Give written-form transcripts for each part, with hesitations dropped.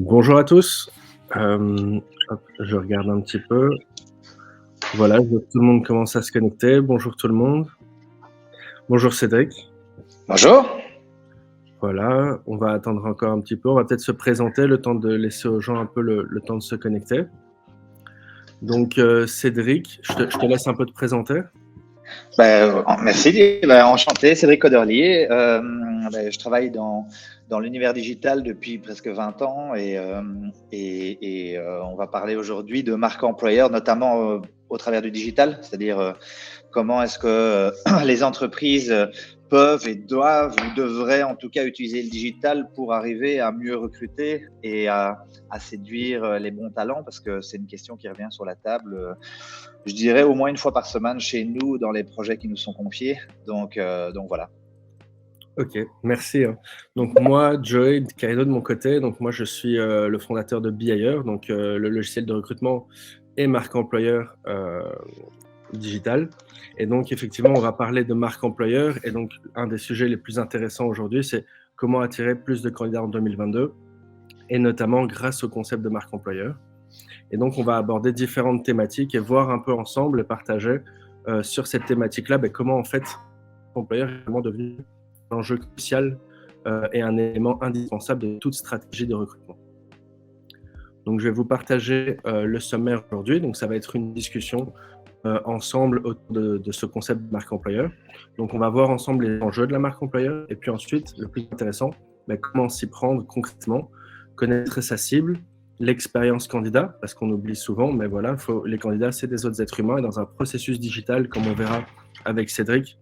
Bonjour à tous. Je regarde un petit peu. Voilà, je vois que tout le monde commence à se connecter. Bonjour tout le monde. Bonjour Cédric. Bonjour. Voilà, on va attendre encore un petit peu. On va peut-être se présenter, le temps de laisser aux gens un peu le temps de se connecter. Donc Cédric, je te laisse un peu te présenter. Merci. Enchanté, Cédric Coderlier. Je travaille dans l'univers digital depuis presque 20 ans et on va parler aujourd'hui de marque employeur, notamment au travers du digital, c'est-à-dire comment est-ce que les entreprises peuvent et doivent ou devraient en tout cas utiliser le digital pour arriver à mieux recruter et à séduire les bons talents, parce que c'est une question qui revient sur la table, je dirais au moins une fois par semaine chez nous dans les projets qui nous sont confiés. Donc voilà. Ok, merci. Donc moi, Joey Carido de mon côté, donc moi je suis le fondateur de BeHire, donc le logiciel de recrutement et marque employeur digital. Et donc, effectivement, on va parler de marque employeur. Et donc, un des sujets les plus intéressants aujourd'hui, c'est comment attirer plus de candidats en 2022, et notamment grâce au concept de marque employeur. Et donc, on va aborder différentes thématiques et voir un peu ensemble et partager sur cette thématique-là comment, en fait, employeur est vraiment devenu un enjeu crucial et un élément indispensable de toute stratégie de recrutement. Donc, je vais vous partager le sommaire aujourd'hui. Donc, ça va être une discussion ensemble autour de ce concept de marque employeur. Donc, on va voir ensemble les enjeux de la marque employeur et puis ensuite, le plus intéressant, comment s'y prendre concrètement, connaître sa cible, l'expérience candidat, parce qu'on oublie souvent, mais voilà, les candidats, c'est des autres êtres humains et dans un processus digital, comme on verra avec Cédric,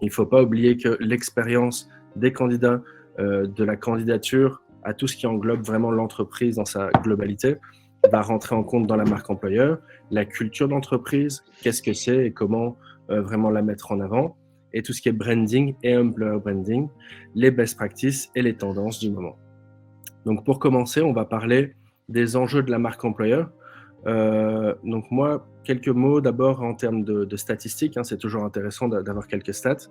il ne faut pas oublier que l'expérience des candidats, de la candidature à tout ce qui englobe vraiment l'entreprise dans sa globalité, va rentrer en compte dans la marque employeur, la culture d'entreprise, qu'est-ce que c'est et comment vraiment la mettre en avant, et tout ce qui est branding et employer branding, les best practices et les tendances du moment. Donc pour commencer, on va parler des enjeux de la marque employeur. Donc moi, quelques mots d'abord en termes de statistiques, c'est toujours intéressant d'avoir quelques stats.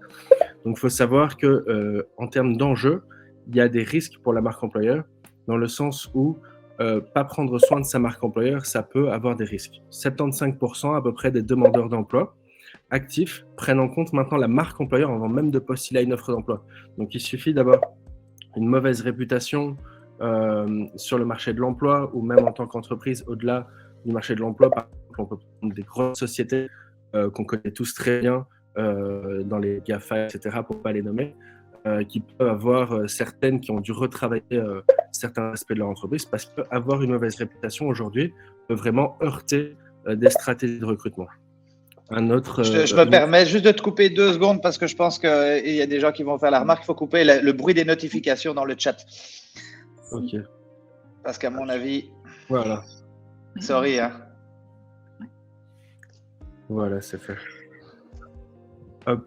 Donc il faut savoir que en termes d'enjeux, il y a des risques pour la marque employeur, dans le sens où pas prendre soin de sa marque employeur, ça peut avoir des risques. 75% à peu près des demandeurs d'emploi actifs prennent en compte maintenant la marque employeur avant même de postuler à une offre d'emploi. Donc il suffit d'avoir une mauvaise réputation sur le marché de l'emploi ou même en tant qu'entreprise au-delà du marché de l'emploi. Par exemple, on peut prendre des grosses sociétés qu'on connaît tous très bien dans les GAFA, etc., pour ne pas les nommer, qui peuvent avoir certaines qui ont dû retravailler certains aspects de leur entreprise parce qu'avoir une mauvaise réputation aujourd'hui peut vraiment heurter des stratégies de recrutement. Je me permets juste de te couper 2 secondes parce que je pense qu'il y a des gens qui vont faire la remarque. Il faut couper le bruit des notifications dans le chat. Ok. Parce qu'à mon avis. Voilà. Sorry. Voilà, c'est fait. Hop.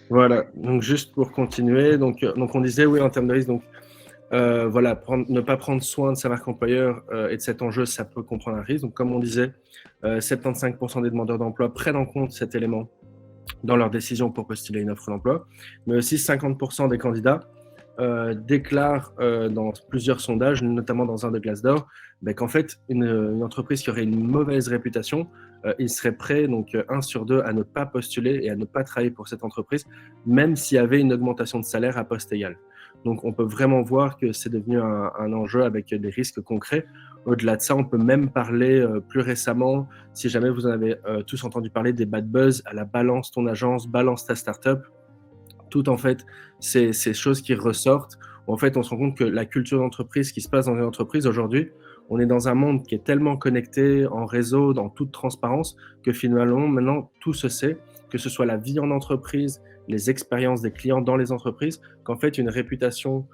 Voilà. Donc, juste pour continuer. Donc on disait, oui, en termes de risque, donc, voilà, ne pas prendre soin de sa marque employeur et de cet enjeu, ça peut comprendre un risque. Donc, comme on disait, 75% des demandeurs d'emploi prennent en compte cet élément dans leur décision pour postuler une offre d'emploi, mais aussi 50% des candidats déclarent dans plusieurs sondages, notamment dans un de Glassdoor, qu'en fait, une entreprise qui aurait une mauvaise réputation, ils seraient prêts, donc 1 sur 2, à ne pas postuler et à ne pas travailler pour cette entreprise, même s'il y avait une augmentation de salaire à poste égal. Donc, on peut vraiment voir que c'est devenu un enjeu avec des risques concrets. Au-delà de ça, on peut même parler plus récemment, si jamais vous en avez tous entendu parler, des bad buzz à la balance ton agence, balance ta startup. Tout en fait, ces choses qui ressortent. En fait, on se rend compte que la culture d'entreprise qui se passe dans une entreprise aujourd'hui, on est dans un monde qui est tellement connecté en réseau, dans toute transparence, que finalement, maintenant, tout se sait, que ce soit la vie en entreprise, les expériences des clients dans les entreprises, qu'en fait, une réputation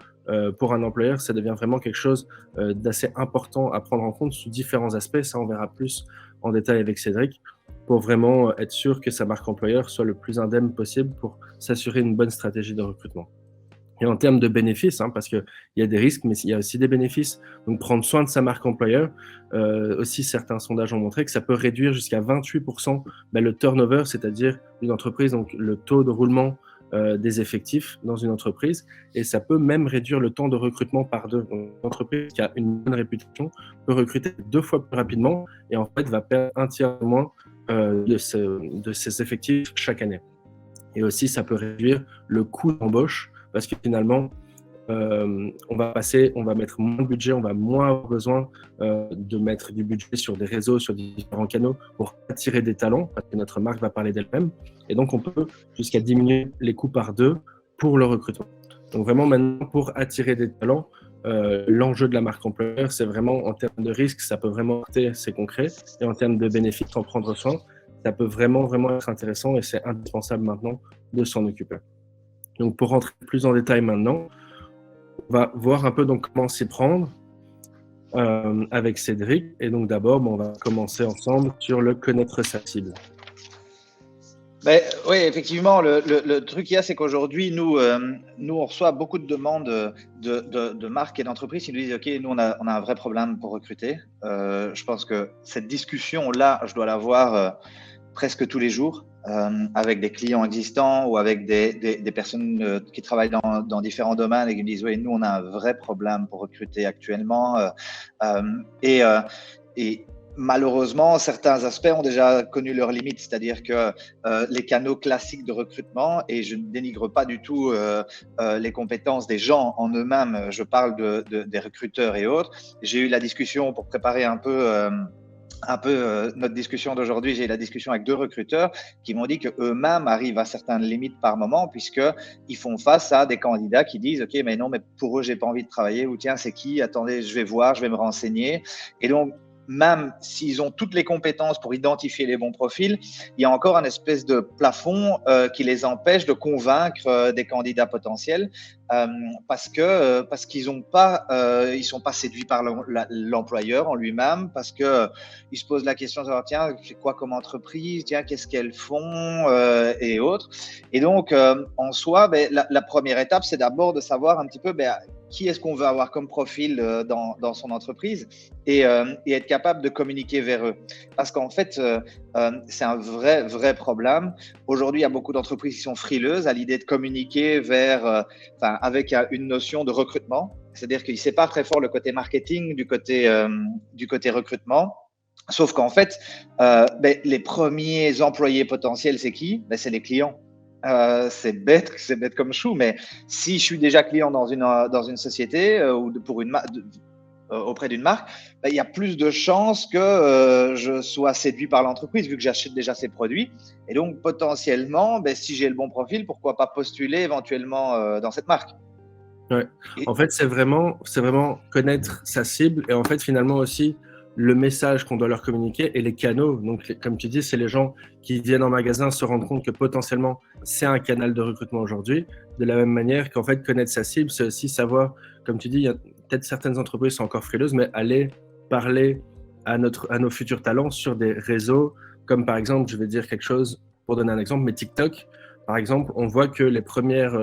pour un employeur, ça devient vraiment quelque chose d'assez important à prendre en compte sous différents aspects. Ça, on verra plus en détail avec Cédric, pour vraiment être sûr que sa marque employeur soit le plus indemne possible pour s'assurer une bonne stratégie de recrutement. Et en termes de bénéfices, parce qu'il y a des risques, mais il y a aussi des bénéfices. Donc, prendre soin de sa marque employeur, aussi certains sondages ont montré que ça peut réduire jusqu'à 28% le turnover, c'est-à-dire une entreprise, donc le taux de roulement des effectifs dans une entreprise et ça peut même réduire le temps de recrutement par 2. Donc, une entreprise qui a une bonne réputation peut recruter 2 fois plus rapidement et en fait va perdre un tiers de moins de ses effectifs chaque année. Et aussi, ça peut réduire le coût d'embauche parce que finalement, on va mettre moins de budget, on va moins avoir besoin de mettre du budget sur des réseaux, sur différents canaux pour attirer des talents, parce que notre marque va parler d'elle-même. Et donc, on peut jusqu'à diminuer les coûts par 2 pour le recrutement. Donc, vraiment, maintenant, pour attirer des talents, l'enjeu de la marque employeur, c'est vraiment en termes de risque, ça peut vraiment être c'est concret, et en termes de bénéfices, en prendre soin, ça peut vraiment, vraiment être intéressant et c'est indispensable maintenant de s'en occuper. Donc, pour rentrer plus en détail maintenant, on va voir un peu donc comment s'y prendre avec Cédric. Et donc d'abord, on va commencer ensemble sur le connaître sa cible. Ben, oui, effectivement, le truc qu'il y a, c'est qu'aujourd'hui, nous, on reçoit beaucoup de demandes de marques et d'entreprises qui nous disent, OK, nous, on a un vrai problème pour recruter. Je pense que cette discussion-là, je dois l'avoir presque tous les jours avec des clients existants ou avec des personnes qui travaillent dans différents domaines et qui me disent, oui, nous, on a un vrai problème pour recruter actuellement. Et malheureusement, certains aspects ont déjà connu leurs limites, c'est-à-dire que les canaux classiques de recrutement, et je ne dénigre pas du tout les compétences des gens en eux-mêmes, je parle des recruteurs et autres. J'ai eu la discussion pour préparer un peu notre discussion d'aujourd'hui, j'ai eu la discussion avec 2 recruteurs qui m'ont dit qu'eux-mêmes arrivent à certaines limites par moment puisqu'ils font face à des candidats qui disent « Ok, mais non, mais pour eux, j'ai pas envie de travailler » ou « Tiens, c'est qui? Attendez, je vais voir, je vais me renseigner. » Et donc, même s'ils ont toutes les compétences pour identifier les bons profils, il y a encore un espèce de plafond qui les empêche de convaincre des candidats potentiels parce qu'ils sont pas séduits par l'employeur en lui-même, parce que ils se posent la question de savoir tiens, c'est quoi comme entreprise, tiens, qu'est-ce qu'elles font et autres. Et donc en soi, la première étape, c'est d'abord de savoir un petit peu qui est-ce qu'on veut avoir comme profil dans son entreprise et être capable de communiquer vers eux. Parce qu'en fait, c'est un vrai problème. Aujourd'hui, il y a beaucoup d'entreprises qui sont frileuses à l'idée de communiquer avec une notion de recrutement. C'est-à-dire qu'ils séparent très fort le côté marketing du côté recrutement. Sauf qu'en fait, les premiers employés potentiels, c'est qui? C'est les clients. C'est bête comme chou, mais si je suis déjà client dans une société ou auprès d'une marque, il y a plus de chances que je sois séduit par l'entreprise vu que j'achète déjà ses produits. Et donc potentiellement, si j'ai le bon profil, pourquoi pas postuler éventuellement dans cette marque. Ouais. En fait, c'est vraiment connaître sa cible et en fait finalement aussi le message qu'on doit leur communiquer et les canaux. Donc, comme tu dis, c'est les gens qui viennent en magasin se rendre compte que potentiellement, c'est un canal de recrutement aujourd'hui. De la même manière qu'en fait, connaître sa cible, c'est aussi savoir, comme tu dis, il y a peut-être certaines entreprises qui sont encore frileuses, mais aller parler à nos futurs talents sur des réseaux, comme par exemple, je vais dire quelque chose pour donner un exemple, mais TikTok, par exemple, on voit que les premières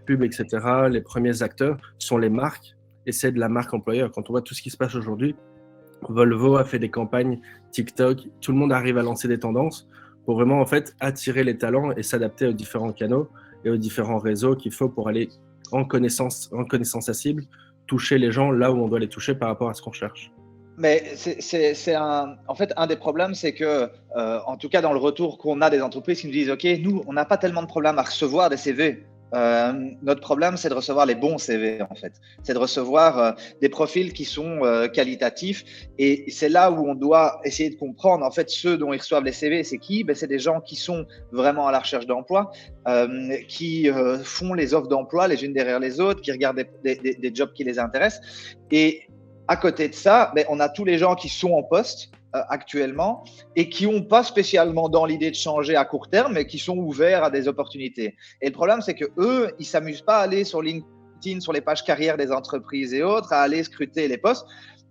pubs, etc., les premiers acteurs sont les marques et c'est de la marque employeur. Quand on voit tout ce qui se passe aujourd'hui, Volvo a fait des campagnes TikTok, tout le monde arrive à lancer des tendances pour vraiment en fait attirer les talents et s'adapter aux différents canaux et aux différents réseaux qu'il faut pour aller en connaissance à cible, toucher les gens là où on doit les toucher par rapport à ce qu'on cherche. Mais en fait, un des problèmes, c'est que, en tout cas, dans le retour qu'on a des entreprises qui nous disent, OK, nous, on n'a pas tellement de problème à recevoir des CV. Notre problème, c'est de recevoir les bons CV, en fait. C'est de recevoir des profils qui sont qualitatifs. Et c'est là où on doit essayer de comprendre, en fait, ceux dont ils reçoivent les CV, c'est qui? C'est des gens qui sont vraiment à la recherche d'emploi, qui font les offres d'emploi les unes derrière les autres, qui regardent des jobs qui les intéressent. Et à côté de ça, on a tous les gens qui sont en poste actuellement et qui n'ont pas spécialement dans l'idée de changer à court terme, mais qui sont ouverts à des opportunités. Et le problème, c'est qu'eux, ils ne s'amusent pas à aller sur LinkedIn, sur les pages carrières des entreprises et autres, à aller scruter les postes.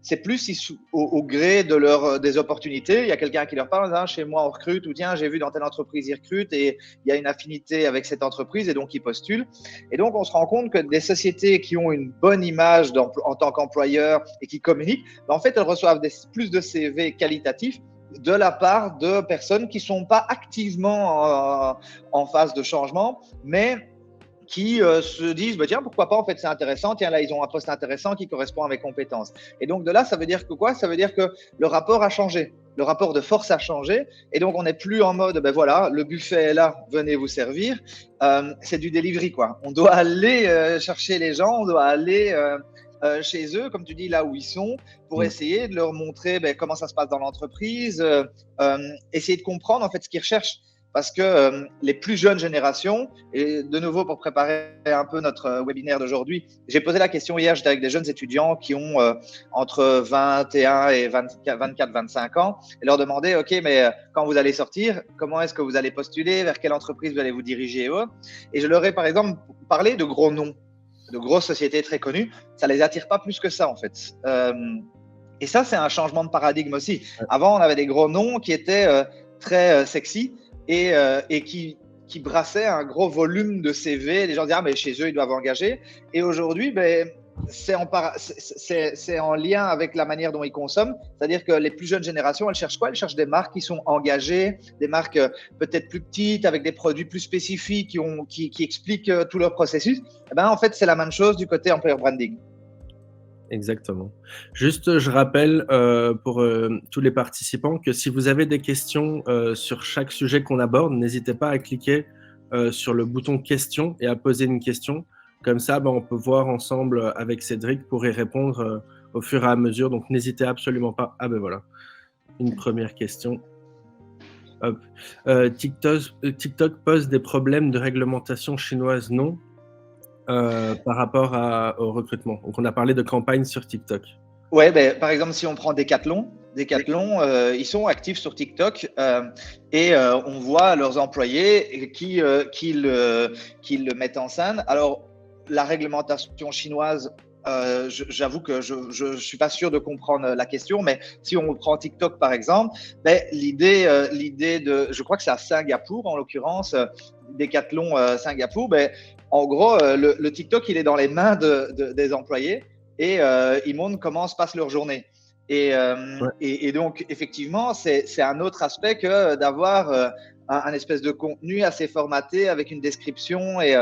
C'est plus au gré des opportunités. Il y a quelqu'un qui leur parle, hein, chez moi on recrute, ou tiens, j'ai vu dans telle entreprise ils recrutent et il y a une affinité avec cette entreprise et donc ils postulent. Et donc on se rend compte que des sociétés qui ont une bonne image en tant qu'employeur et qui communiquent, en fait elles reçoivent plus de CV qualitatifs de la part de personnes qui ne sont pas activement en phase de changement, mais qui se disent bah, tiens, pourquoi pas, en fait, c'est intéressant, tiens, là, ils ont un poste intéressant qui correspond à mes compétences. Et donc, de là, ça veut dire que quoi? Ça veut dire que le rapport a changé. Le rapport de force a changé. Et donc, on n'est plus en mode ben voilà, le buffet est là, venez vous servir. C'est du delivery, quoi. On doit aller chercher les gens, on doit aller chez eux, comme tu dis, là où ils sont, pour essayer de leur montrer ben, comment ça se passe dans l'entreprise, essayer de comprendre, en fait, ce qu'ils recherchent. Parce que les plus jeunes générations, et de nouveau pour préparer un peu notre webinaire d'aujourd'hui, j'ai posé la question hier, j'étais avec des jeunes étudiants qui ont entre 21 et 24-25 ans, et leur demander, OK, mais quand vous allez sortir, comment est-ce que vous allez postuler, vers quelle entreprise vous allez vous diriger? Et je leur ai par exemple parlé de gros noms, de grosses sociétés très connues, ça les attire pas plus que ça en fait. Et ça, c'est un changement de paradigme aussi. Avant, on avait des gros noms qui étaient très sexy, et qui brassaient un gros volume de CV. Les gens disaient, ah, mais chez eux, ils doivent engager. Et aujourd'hui, ben, c'est en lien avec la manière dont ils consomment. C'est-à-dire que les plus jeunes générations, elles cherchent quoi? Elles cherchent des marques qui sont engagées, des marques peut-être plus petites, avec des produits plus spécifiques, qui expliquent tout leur processus. Et ben, en fait, c'est la même chose du côté employer branding. Exactement. Juste, je rappelle pour tous les participants que si vous avez des questions sur chaque sujet qu'on aborde, n'hésitez pas à cliquer sur le bouton questions et à poser une question. Comme ça, on peut voir ensemble avec Cédric pour y répondre au fur et à mesure. Donc, n'hésitez absolument pas. Ah ben voilà, une première question. Hop. TikTok pose des problèmes de réglementation chinoise, non? Par rapport au recrutement. Donc, on a parlé de campagne sur TikTok. Ouais, ben, par exemple, si on prend Decathlon, ils sont actifs sur TikTok et on voit leurs employés qui le mettent en scène. Alors, la réglementation chinoise, j'avoue que je suis pas sûr de comprendre la question, mais si on prend TikTok par exemple, ben, l'idée je crois que c'est à Singapour en l'occurrence, Decathlon Singapour, ben, en gros, le TikTok, il est dans les mains des employés et ils montrent comment se passe leur journée. Et donc, effectivement, c'est un autre aspect que d'avoir un espèce de contenu assez formaté avec une description. Et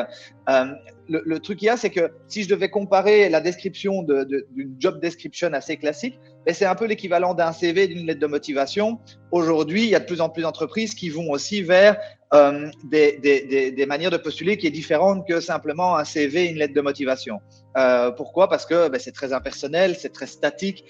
le truc qu'il y a, c'est que si je devais comparer la description d'une job description assez classique, ben c'est un peu l'équivalent d'un CV, d'une lettre de motivation. Aujourd'hui, il y a de plus en plus d'entreprises qui vont aussi vers des manières de postuler qui est différente que simplement un CV, une lettre de motivation. Pourquoi? Parce que ben, c'est très impersonnel, c'est très statique.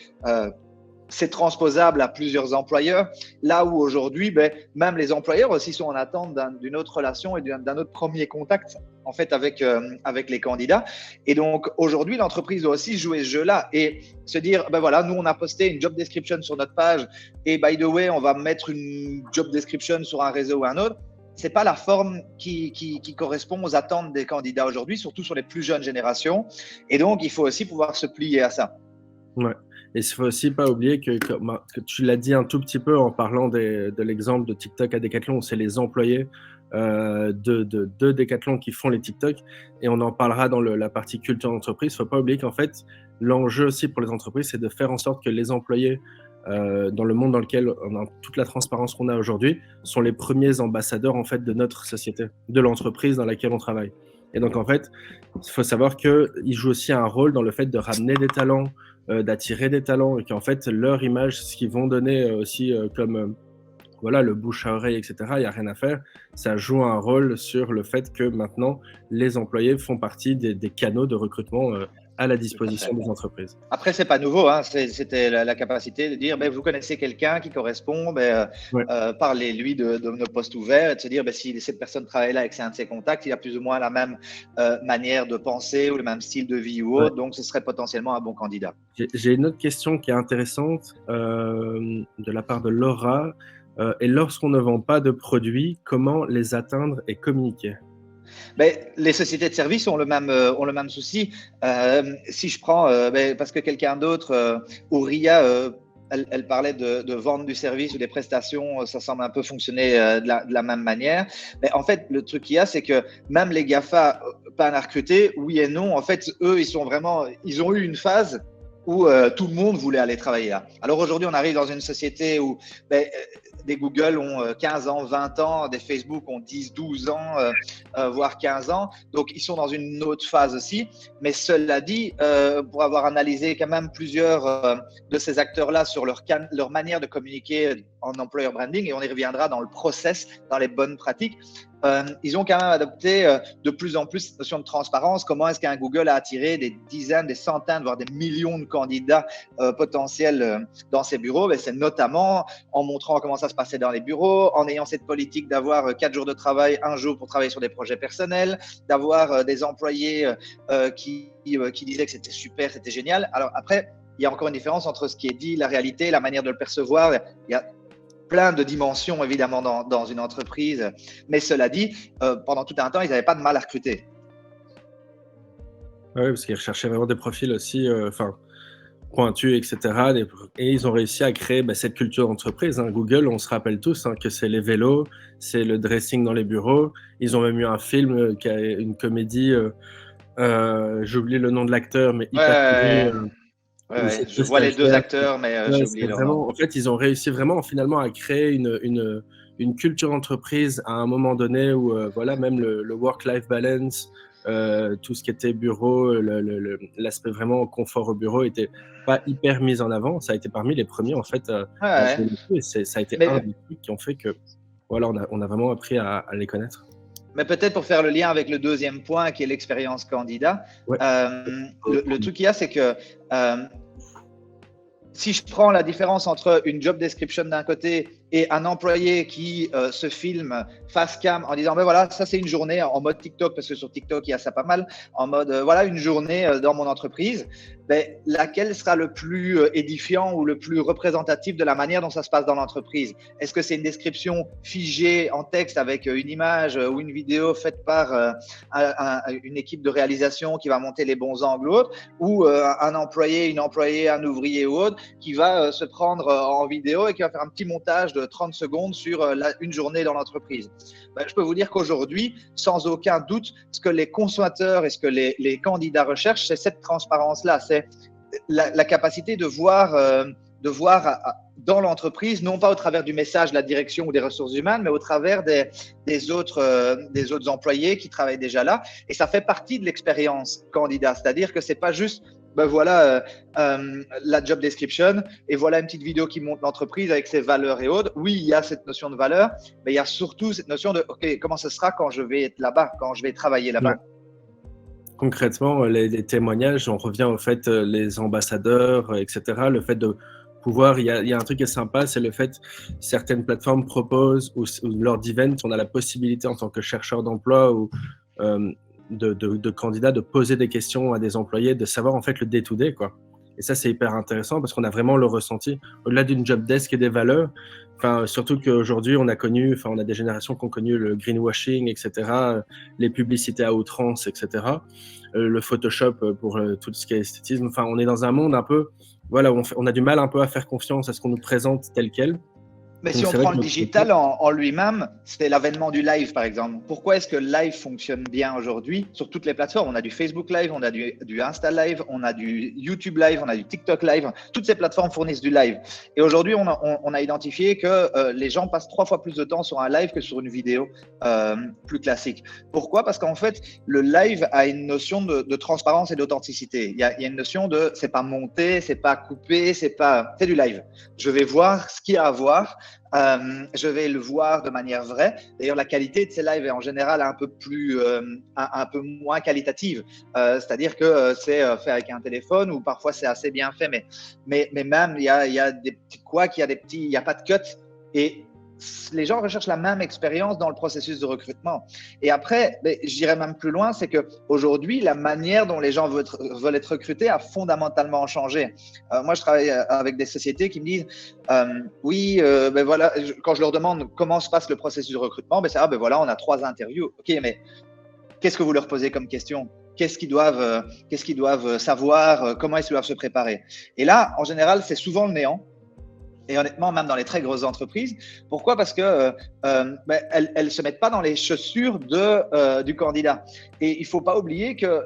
C'est transposable à plusieurs employeurs, là où aujourd'hui, ben, même les employeurs aussi sont en attente d'une autre relation et d'un autre premier contact en fait avec les candidats. Et donc aujourd'hui, l'entreprise doit aussi jouer ce jeu-là et se dire, ben voilà, nous on a posté une job description sur notre page et by the way, on va mettre une job description sur un réseau ou un autre. C'est pas la forme qui correspond aux attentes des candidats aujourd'hui, surtout sur les plus jeunes générations. Et donc, il faut aussi pouvoir se plier à ça. Ouais. Et il ne faut aussi pas oublier que tu l'as dit un tout petit peu en parlant de l'exemple de TikTok à Decathlon, c'est les employés de Decathlon qui font les TikTok, et on en parlera dans la partie culture d'entreprise. Il ne faut pas oublier qu'en fait, l'enjeu aussi pour les entreprises, c'est de faire en sorte que les employés, dans le monde dans lequel on a toute la transparence qu'on a aujourd'hui, sont les premiers ambassadeurs en fait de notre société, de l'entreprise dans laquelle on travaille. Et donc en fait, il faut savoir qu'ils jouent aussi un rôle dans le fait de ramener des talents, d'attirer des talents, et qu'en fait leur image, ce qu'ils vont donner aussi comme voilà, le bouche à oreille, etc., il n'y a rien à faire. Ça joue un rôle sur le fait que maintenant les employés font partie des canaux de recrutement à la disposition des entreprises. Après, c'est pas nouveau, hein. C'était la capacité de dire, vous connaissez quelqu'un qui correspond, parlez-lui de nos postes ouverts et de se dire, si cette personne travaille là avec un de ses contacts, il a plus ou moins la même manière de penser ou le même style de vie ou autre, donc ce serait potentiellement un bon candidat. J'ai une autre question qui est intéressante de la part de Laura. Et lorsqu'on ne vend pas de produits, comment les atteindre et communiquer? Les sociétés de services ont le même souci. Si je prends, parce que quelqu'un d'autre, Ouria, elle parlait de vendre du service ou des prestations, ça semble un peu fonctionner de la même manière. Mais en fait, le truc qu'il y a, c'est que même les GAFA, pas à recruter, oui et non, en fait, eux, ils ont eu une phase où tout le monde voulait aller travailler là. Alors aujourd'hui, on arrive dans une société où des Google ont 15 ans, 20 ans, des Facebook ont 10, 12 ans, voire 15 ans. Donc, ils sont dans une autre phase aussi. Mais cela dit, pour avoir analysé quand même plusieurs de ces acteurs-là sur leur manière de communiquer en employer branding, et on y reviendra dans le process, dans les bonnes pratiques, ils ont quand même adopté de plus en plus cette notion de transparence. Comment est-ce qu'un Google a attiré des dizaines, des centaines, voire des millions de candidats potentiels dans ses bureaux? C'est notamment en montrant comment ça se passait dans les bureaux, en ayant cette politique d'avoir 4 jours de travail, 1 jour pour travailler sur des projets personnels, d'avoir des employés qui disaient que c'était super, c'était génial. Alors après, il y a encore une différence entre ce qui est dit, la réalité, la manière de le percevoir. Il y a plein de dimensions, évidemment, dans une entreprise. Mais cela dit, pendant tout un temps, ils n'avaient pas de mal à recruter. Oui, parce qu'ils recherchaient vraiment des profils aussi pointus, etc. Et ils ont réussi à créer cette culture d'entreprise. Google, on se rappelle tous que c'est les vélos, c'est le dressing dans les bureaux. Ils ont même eu un film qui a une comédie, j'oublie le nom de l'acteur, mais hyper connu. Je vois les deux acteurs, mais j'ai oublié leur nom. En fait, ils ont réussi vraiment finalement à créer une culture d'entreprise à un moment donné où même le work-life balance, tout ce qui était bureau, l'aspect vraiment confort au bureau était pas hyper mis en avant. Ça a été parmi les premiers en fait. Et ça a été un des trucs qui ont fait que on a vraiment appris à les connaître. Mais peut-être pour faire le lien avec le deuxième point qui est l'expérience candidat, le truc qu'il y a, c'est que si je prends la différence entre une job description d'un côté et un employé qui se filme face cam en disant voilà, ça c'est une journée en mode TikTok, parce que sur TikTok il y a ça pas mal, en mode voilà une journée dans mon entreprise, laquelle sera le plus édifiant ou le plus représentatif de la manière dont ça se passe dans l'entreprise? Est-ce que c'est une description figée en texte avec une image ou une vidéo faite par une équipe de réalisation qui va monter les bons angles ou autre, ou un employé, une employée, un ouvrier ou autre qui va se prendre en vidéo et qui va faire un petit montage de 30 secondes sur une journée dans l'entreprise? Je peux vous dire qu'aujourd'hui, sans aucun doute, ce que les consommateurs et ce que les candidats recherchent, c'est cette transparence-là, c'est la capacité de voir dans l'entreprise, non pas au travers du message de la direction ou des ressources humaines, mais au travers des autres employés qui travaillent déjà là. Et ça fait partie de l'expérience candidat, c'est-à-dire que c'est pas juste voilà la job description et voilà une petite vidéo qui montre l'entreprise avec ses valeurs et autres. Oui, il y a cette notion de valeur, mais il y a surtout cette notion de OK, comment ce sera quand je vais être là-bas, quand je vais travailler là-bas. Concrètement, les témoignages, on revient au fait, les ambassadeurs, etc. Le fait de pouvoir, il y a un truc qui est sympa, c'est le fait certaines plateformes proposent ou lors d'events, on a la possibilité en tant que chercheur d'emploi ou de candidats de poser des questions à des employés, de savoir en fait le day-to-day, quoi. Et ça, c'est hyper intéressant parce qu'on a vraiment le ressenti au-delà d'une job desk et des valeurs. Surtout qu'aujourd'hui, on a des générations qui ont connu le greenwashing, etc., les publicités à outrance, etc., le Photoshop pour tout ce qui est esthétisme. On est dans un monde un peu, on a du mal un peu à faire confiance à ce qu'on nous présente tel quel. Mais si on prend le digital en lui-même, c'était l'avènement du live, par exemple. Pourquoi est-ce que le live fonctionne bien aujourd'hui sur toutes les plateformes? On a du Facebook Live, on a du Insta Live, on a du YouTube Live, on a du TikTok Live. Toutes ces plateformes fournissent du live. Et aujourd'hui, on a identifié que les gens passent 3 fois plus de temps sur un live que sur une vidéo plus classique. Pourquoi? Parce qu'en fait, le live a une notion de transparence et d'authenticité. Il y a une notion de c'est pas monté, c'est pas coupé, c'est du live. Je vais voir ce qu'il y a à voir. Je vais le voir de manière vraie. D'ailleurs, la qualité de ces lives est en général un peu moins qualitative. C'est-à-dire que c'est fait avec un téléphone ou parfois c'est assez bien fait, mais même il y a des petits couacs, il n'y a pas de cut. Et les gens recherchent la même expérience dans le processus de recrutement. Et après, je dirais même plus loin, c'est qu'aujourd'hui, la manière dont les gens veulent être recrutés a fondamentalement changé. Moi, je travaille avec des sociétés qui me disent voilà, quand je leur demande comment se passe le processus de recrutement, voilà, on a 3 interviews. OK, mais qu'est-ce que vous leur posez comme question? Qu'est-ce qu'ils doivent savoir? Comment est-ce qu'ils doivent se préparer? Et là, en général, c'est souvent le néant. Et honnêtement, même dans les très grosses entreprises. Pourquoi? Parce que elles se mettent pas dans les chaussures du candidat. Et il faut pas oublier que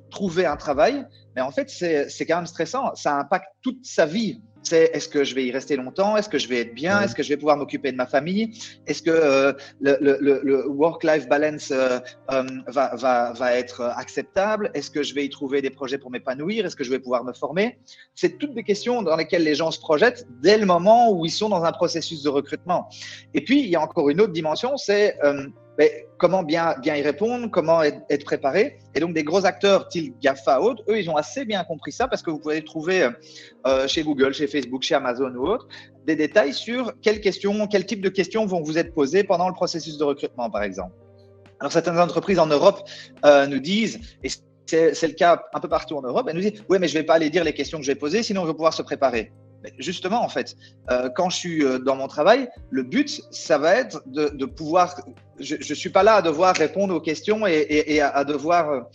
trouver un travail, mais en fait, c'est quand même stressant. Ça impacte toute sa vie. C'est est-ce que je vais y rester longtemps? Est-ce que je vais être bien? Est-ce que je vais pouvoir m'occuper de ma famille? Est-ce que le work-life balance va être acceptable? Est-ce que je vais y trouver des projets pour m'épanouir? Est-ce que je vais pouvoir me former? C'est toutes des questions dans lesquelles les gens se projettent dès le moment où ils sont dans un processus de recrutement. Et puis, il y a encore une autre dimension, c'est comment bien y répondre, comment être préparé. Et donc, des gros acteurs, type GAFA, autres, eux, ils ont assez bien compris ça parce que vous pouvez trouver chez Google, chez Facebook, chez Amazon ou autres, des détails sur quel type de questions vont vous être posées pendant le processus de recrutement, par exemple. Alors, certaines entreprises en Europe nous disent, et c'est le cas un peu partout en Europe, elles nous disent « Oui, mais je ne vais pas aller dire les questions que je vais poser, sinon on va pouvoir se préparer. » Justement, en fait, quand je suis dans mon travail, le but, ça va être de pouvoir… Je ne suis pas là à devoir répondre aux questions et à devoir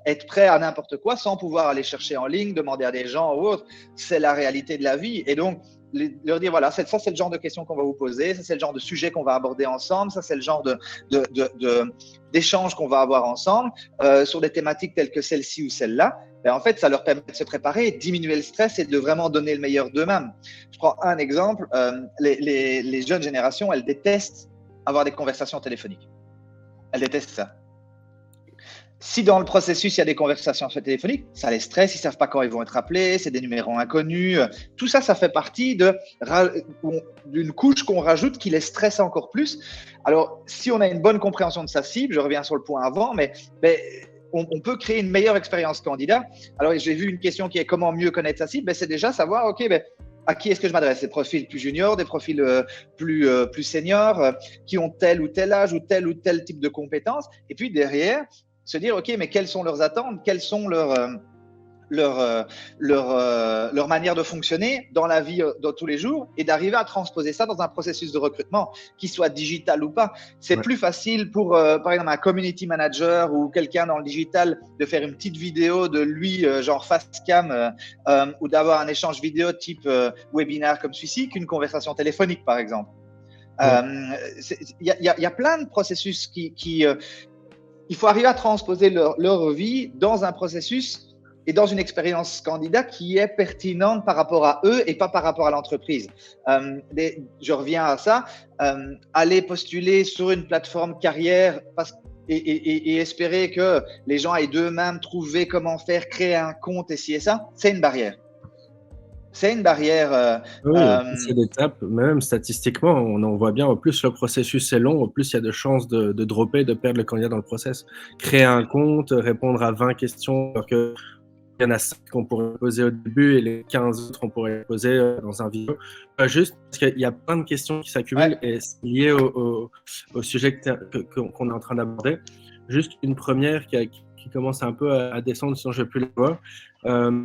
être prêt à n'importe quoi sans pouvoir aller chercher en ligne, demander à des gens ou autre. C'est la réalité de la vie. Et donc, leur dire, voilà, ça, c'est le genre de questions qu'on va vous poser, ça, c'est le genre de sujet qu'on va aborder ensemble, ça, c'est le genre d'échange qu'on va avoir ensemble sur des thématiques telles que celle-ci ou celle-là. Ben, en fait, ça leur permet de se préparer, de diminuer le stress et de vraiment donner le meilleur d'eux-mêmes. Je prends un exemple, les jeunes générations, elles détestent avoir des conversations téléphoniques. Elles détestent ça. Si dans le processus, il y a des conversations téléphoniques, ça les stresse, ils ne savent pas quand ils vont être appelés, c'est des numéros inconnus. Tout ça, ça fait partie d'une couche qu'on rajoute qui les stresse encore plus. Alors, si on a une bonne compréhension de sa cible, je reviens sur le point avant, mais on peut créer une meilleure expérience candidat. Alors, j'ai vu une question qui est comment mieux connaître sa cible. C'est déjà savoir, OK, à qui est-ce que je m'adresse? Des profils plus juniors, des profils plus seniors, qui ont tel ou tel âge ou tel type de compétences. Et puis derrière, se dire, OK, mais quelles sont leurs attentes? Quelles sont leur manière de fonctionner dans la vie de tous les jours et d'arriver à transposer ça dans un processus de recrutement, qu'il soit digital ou pas. C'est plus facile pour, par exemple, un community manager ou quelqu'un dans le digital de faire une petite vidéo de lui, genre face cam, ou d'avoir un échange vidéo type webinaire comme celui-ci qu'une conversation téléphonique, par exemple. Il y a plein de processus il faut arriver à transposer leur vie dans un processus et dans une expérience candidat qui est pertinente par rapport à eux et pas par rapport à l'entreprise. Je reviens à ça. Aller postuler sur une plateforme carrière et espérer que les gens aient d'eux-mêmes trouvé comment faire, créer un compte et ci et ça, c'est une barrière. C'est une barrière. Oui, c'est l'étape, même statistiquement, on en voit bien, au plus le processus est long, au plus il y a de chances de dropper, de perdre le candidat dans le process. Créer un compte, répondre à 20 questions, alors qu'il y en a 5 qu'on pourrait poser au début et les 15 autres on pourrait poser dans un vidéo. Juste parce qu'il y a plein de questions qui s'accumulent et c'est lié au sujet qu'on est en train d'aborder. Juste une première qui commence un peu à descendre, sinon je ne vais plus la voir.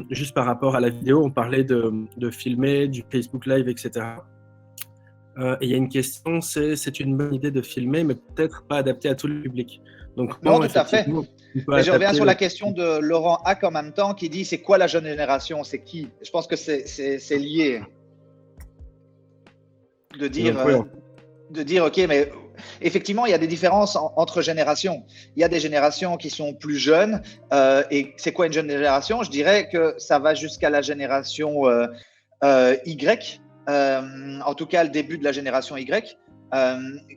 Juste par rapport à la vidéo, on parlait de filmer, du Facebook Live, etc. Et il y a une question, c'est une bonne idée de filmer, mais peut-être pas adapté à tout le public. Donc, non, tout à fait. Et je reviens sur la question de Laurent Hack en même temps, qui dit c'est quoi la jeune génération? C'est qui? Je pense que c'est lié. De dire, OK, mais effectivement, il y a des différences entre générations. Il y a des générations qui sont plus jeunes. Et c'est quoi une jeune génération? Je dirais que ça va jusqu'à la génération Y, en tout cas le début de la génération Y,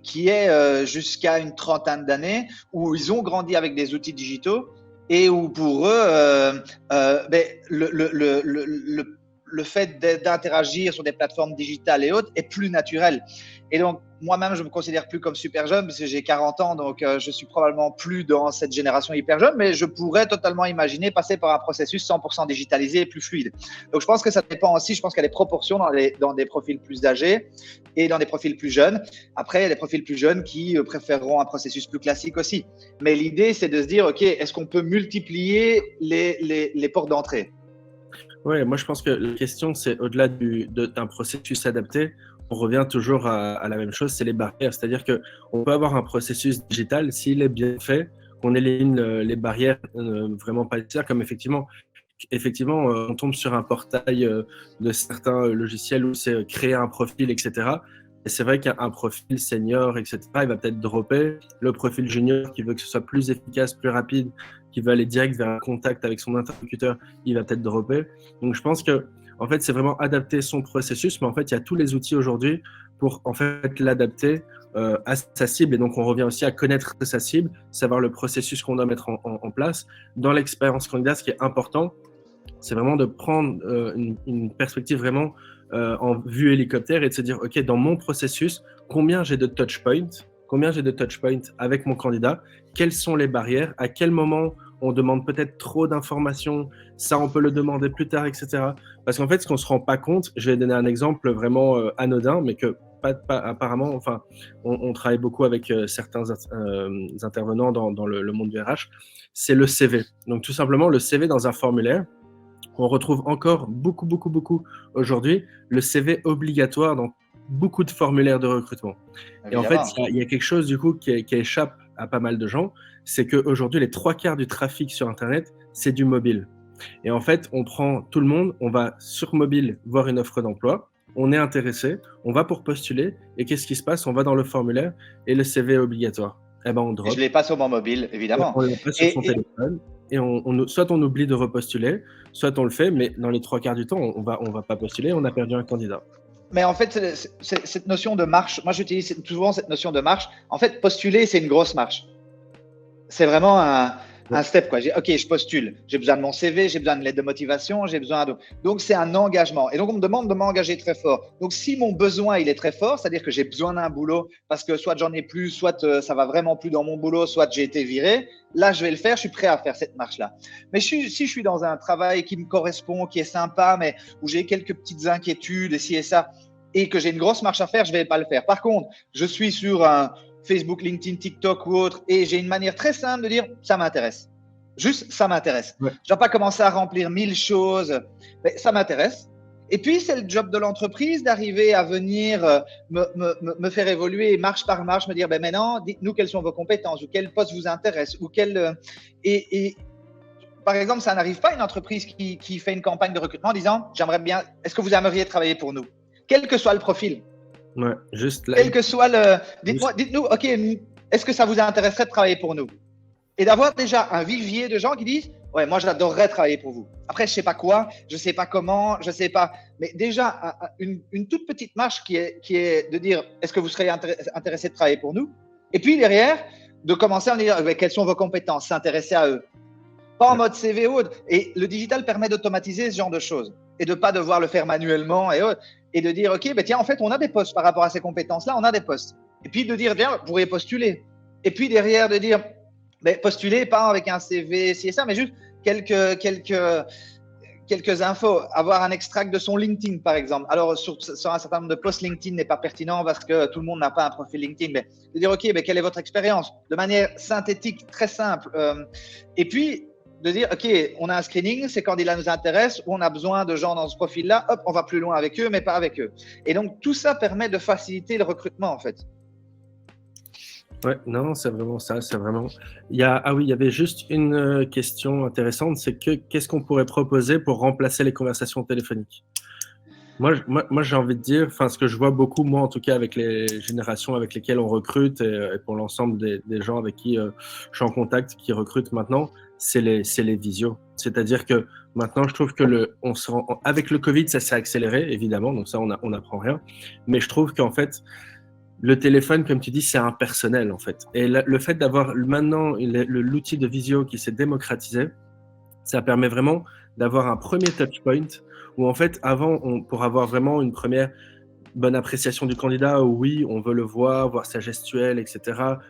qui est jusqu'à une trentaine d'années, où ils ont grandi avec des outils digitaux et où pour eux, le fait d'interagir sur des plateformes digitales et autres est plus naturel. Et donc, moi-même, je me considère plus comme super jeune parce que j'ai 40 ans, donc je suis probablement plus dans cette génération hyper jeune, mais je pourrais totalement imaginer passer par un processus 100% digitalisé et plus fluide. Donc, je pense que ça dépend aussi, je pense qu'il y a des proportions dans des profils plus âgés et dans des profils plus jeunes. Après, il y a des profils plus jeunes qui préféreront un processus plus classique aussi. Mais l'idée, c'est de se dire, OK, est-ce qu'on peut multiplier les portes d'entrée? Oui, moi je pense que la question, c'est au-delà d'un processus adapté, on revient toujours à la même chose, c'est les barrières. C'est-à-dire qu'on peut avoir un processus digital, s'il est bien fait, qu'on élimine les barrières vraiment pas nécessaires, comme effectivement, on tombe sur un portail de certains logiciels où c'est créer un profil, etc. c'est vrai qu'un profil senior, etc., il va peut-être dropper. Le profil junior qui veut que ce soit plus efficace, plus rapide, qui veut aller direct vers un contact avec son interlocuteur, il va peut-être dropper. Donc, je pense que, en fait, c'est vraiment adapter son processus, mais en fait, il y a tous les outils aujourd'hui pour, en fait, l'adapter à sa cible. Et donc, on revient aussi à connaître sa cible, savoir le processus qu'on doit mettre en place. Dans l'expérience candidat, ce qui est important, c'est vraiment de prendre une perspective vraiment en vue hélicoptère et de se dire, OK, dans mon processus, combien j'ai de touch points avec mon candidat, quelles sont les barrières, à quel moment on demande peut-être trop d'informations, ça on peut le demander plus tard, etc. Parce qu'en fait, ce qu'on ne se rend pas compte, je vais donner un exemple vraiment anodin, mais que apparemment, enfin, on travaille beaucoup avec certains intervenants dans le monde du RH, c'est le CV. Donc tout simplement, le CV dans un formulaire, on retrouve encore beaucoup aujourd'hui le CV obligatoire dans beaucoup de formulaires de recrutement. Évidemment. Et en fait, il y a quelque chose du coup qui échappe à pas mal de gens, c'est qu'aujourd'hui, les 3/4 du trafic sur Internet, c'est du mobile. Et en fait, on prend tout le monde, on va sur mobile voir une offre d'emploi, on est intéressé, on va pour postuler, et qu'est-ce qui se passe? On va dans le formulaire et le CV est obligatoire. Eh ben, on drop. Et je l'ai pas sur mon mobile, évidemment. On l'a pas sur son téléphone. Et soit on oublie de repostuler, soit on le fait, mais dans les 3/4 du temps, on va pas postuler, on a perdu un candidat. Mais en fait, cette notion de marche, moi j'utilise souvent cette notion de marche. En fait, postuler, c'est une grosse marche. C'est vraiment un step, quoi. Ok, je postule. J'ai besoin de mon CV, j'ai besoin de l'aide de motivation, j'ai besoin de. Donc, c'est un engagement. Et donc, on me demande de m'engager très fort. Donc, si mon besoin, il est très fort, c'est-à-dire que j'ai besoin d'un boulot parce que soit j'en ai plus, soit ça va vraiment plus dans mon boulot, soit j'ai été viré, là, je vais le faire. Je suis prêt à faire cette marche-là. Mais si je suis dans un travail qui me correspond, qui est sympa, mais où j'ai quelques petites inquiétudes, et ci et ça, et que j'ai une grosse marche à faire, je vais pas le faire. Par contre, je suis sur un Facebook, LinkedIn, TikTok ou autre, et j'ai une manière très simple de dire ça m'intéresse. Juste, ça m'intéresse. Ouais. Je ne dois pas commencer à remplir 1000 choses, mais ça m'intéresse. Et puis, c'est le job de l'entreprise d'arriver à venir me faire évoluer marche par marche, me dire maintenant, dites-nous quelles sont vos compétences ou quel poste vous intéresse ou quel. Et par exemple, ça n'arrive pas à une entreprise qui fait une campagne de recrutement en disant j'aimerais bien, est-ce que vous aimeriez travailler pour nous? Quel que soit le profil. Ouais, juste là. Quel que soit le. Dites-nous, OK, est-ce que ça vous intéresserait de travailler pour nous? Et d'avoir déjà un vivier de gens qui disent ouais, moi j'adorerais travailler pour vous. Après, je sais pas quoi, je sais pas comment, je sais pas. Mais déjà, une toute petite marche qui est de dire est-ce que vous seriez intéressé de travailler pour nous? Et puis derrière, de commencer à dire quelles sont vos compétences, s'intéresser à eux. Pas en mode CV ou autre. Et le digital permet d'automatiser ce genre de choses et de pas devoir le faire manuellement et autres. Et de dire, OK, ben tiens, en fait, on a des postes par rapport à ces compétences-là, on a des postes. Et puis de dire, bien, vous pourriez postuler. Et puis derrière, de dire, ben, postuler, pas avec un CV, si et ça, mais juste quelques infos. Avoir un extract de son LinkedIn, par exemple. Alors, sur un certain nombre de posts, LinkedIn n'est pas pertinent parce que tout le monde n'a pas un profil LinkedIn. Mais de dire, OK, ben, quelle est votre expérience? De manière synthétique, très simple. Et puis, de dire, OK, on a un screening, ces candidats nous intéressent, ou on a besoin de gens dans ce profil-là, hop, on va plus loin avec eux, mais pas avec eux. Et donc, tout ça permet de faciliter le recrutement, en fait. Ouais, non, c'est vraiment ça, c'est vraiment. Il y avait juste une question intéressante, c'est qu'est-ce qu'on pourrait proposer pour remplacer les conversations téléphoniques? Moi, j'ai envie de dire, enfin, ce que je vois beaucoup, moi, en tout cas, avec les générations avec lesquelles on recrute et pour l'ensemble des gens avec qui je suis en contact, qui recrutent maintenant, c'est les visios. C'est-à-dire que maintenant, je trouve que avec le Covid, ça s'est accéléré, évidemment, donc ça, on n'apprend rien. Mais je trouve qu'en fait, le téléphone, comme tu dis, c'est impersonnel, en fait. Et le fait d'avoir maintenant l'outil de visio qui s'est démocratisé, ça permet vraiment d'avoir un premier touch point où, en fait, avant, pour avoir vraiment une première bonne appréciation du candidat, où oui, on veut le voir sa gestuelle, etc.,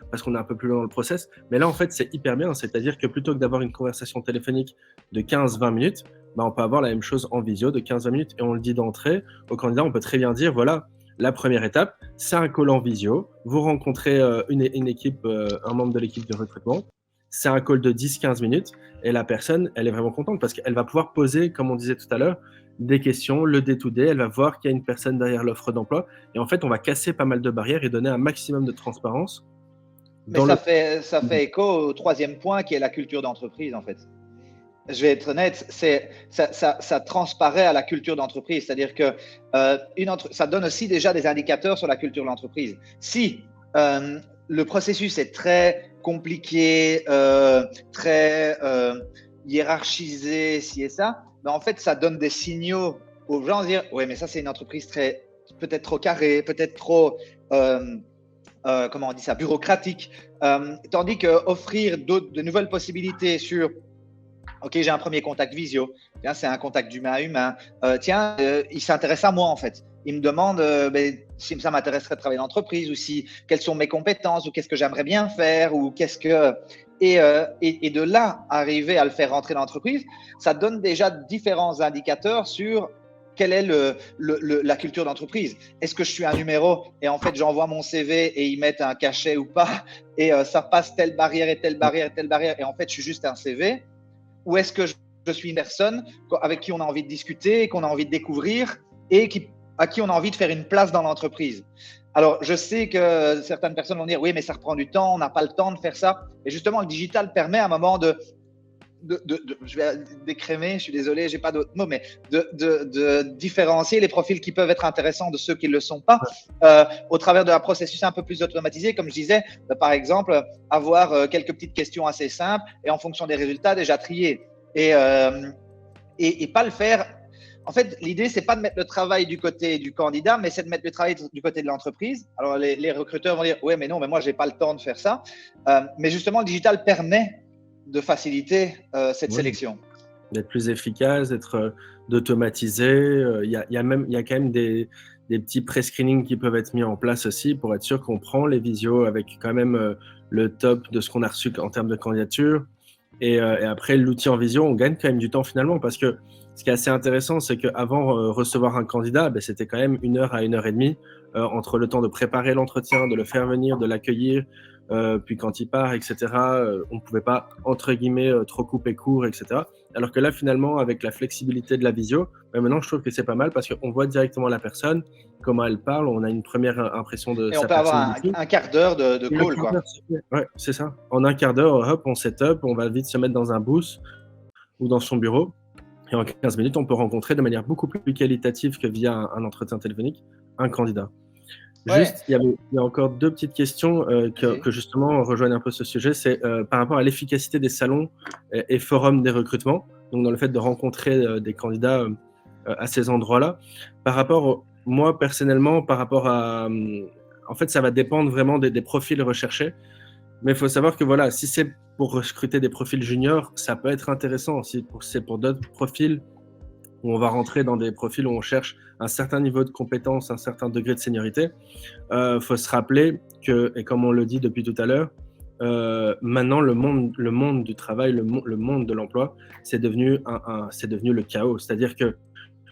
parce qu'on est un peu plus loin dans le process. Mais là, en fait, c'est hyper bien. C'est-à-dire que plutôt que d'avoir une conversation téléphonique de 15-20 minutes, bah, on peut avoir la même chose en visio de 15-20 minutes. Et on le dit d'entrée au candidat, on peut très bien dire, voilà, la première étape, c'est un call en visio. Vous rencontrez une équipe, un membre de l'équipe de recrutement. C'est un call de 10-15 minutes et la personne, elle est vraiment contente parce qu'elle va pouvoir poser, comme on disait tout à l'heure, des questions, le day-to-day, elle va voir qu'il y a une personne derrière l'offre d'emploi et en fait, on va casser pas mal de barrières et donner un maximum de transparence. Mais ça fait écho au troisième point qui est la culture d'entreprise en fait. je vais être honnête, ça transparaît à la culture d'entreprise. C'est-à-dire que ça donne aussi déjà des indicateurs sur la culture de l'entreprise. Si le processus est très compliqué, très hiérarchisé, ci et ça, ben en fait, ça donne des signaux aux gens de dire « Ouais, mais ça, c'est une entreprise peut-être trop carrée, peut-être trop… comment on dit ça, bureaucratique. Tandis qu'offrir de nouvelles possibilités sur… Ok, j'ai un premier contact visio. Tiens, c'est un contact d'humain à humain. Il s'intéresse à moi en fait. Il me demande si ça m'intéresserait de travailler dans l'entreprise ou quelles sont mes compétences ou qu'est-ce que j'aimerais bien faire ou et de là arriver à le faire rentrer dans l'entreprise, ça donne déjà différents indicateurs sur quelle est la culture d'entreprise. Est-ce que je suis un numéro et en fait j'envoie mon CV et ils mettent un cachet ou pas et ça passe telle barrière et telle barrière et telle barrière et en fait je suis juste un CV? Ou est-ce que je suis une personne avec qui on a envie de discuter, qu'on a envie de découvrir et à qui on a envie de faire une place dans l'entreprise? Alors, je sais que certaines personnes vont dire « Oui, mais ça reprend du temps, on n'a pas le temps de faire ça. » Et justement, le digital permet à un moment je vais décrémer, je suis désolé, j'ai pas d'autres mots, mais de différencier les profils qui peuvent être intéressants de ceux qui ne le sont pas au travers d'un processus un peu plus automatisé, comme je disais, par exemple, avoir quelques petites questions assez simples et en fonction des résultats déjà trier et pas le faire. En fait, l'idée, c'est pas de mettre le travail du côté du candidat, mais c'est de mettre le travail du côté de l'entreprise. Alors, les recruteurs vont dire « Ouais, mais non, mais moi, j'ai pas le temps de faire ça. » Mais justement, le digital permet de faciliter cette sélection. D'être plus efficace, d'automatiser. Il y a quand même des petits pré-screenings qui peuvent être mis en place aussi pour être sûr qu'on prend les visios avec quand même le top de ce qu'on a reçu en termes de candidature. Et après, l'outil en visio, on gagne quand même du temps finalement parce que ce qui est assez intéressant, c'est qu'avant recevoir un candidat, c'était quand même 1 heure à 1 heure et demie entre le temps de préparer l'entretien, de le faire venir, de l'accueillir, puis quand il part, etc. On ne pouvait pas, entre guillemets, trop couper court, etc. Alors que là, finalement, avec la flexibilité de la visio, maintenant, je trouve que c'est pas mal parce qu'on voit directement la personne, comment elle parle, on a une première impression de sa personne. Et on peut avoir un quart d'heure de call, quoi. Ouais, c'est ça. En un quart d'heure, hop, on set up, on va vite se mettre dans un booth ou dans son bureau. Et en 15 minutes, on peut rencontrer de manière beaucoup plus qualitative que via un entretien téléphonique un candidat. Ouais. Juste, il y a encore 2 petites questions que justement rejoignent un peu ce sujet. C'est par rapport à l'efficacité des salons et forums des recrutements, donc dans le fait de rencontrer des candidats à ces endroits-là. Par rapport, moi personnellement, par rapport à… en fait, ça va dépendre vraiment des profils recherchés. Mais il faut savoir que voilà, si c'est pour recruter des profils juniors, ça peut être intéressant. Si c'est pour d'autres profils où on va rentrer dans des profils où on cherche un certain niveau de compétence, un certain degré de seniorité, faut se rappeler que, et comme on le dit depuis tout à l'heure, maintenant le monde du travail, le monde de l'emploi, c'est devenu le chaos. C'est-à-dire que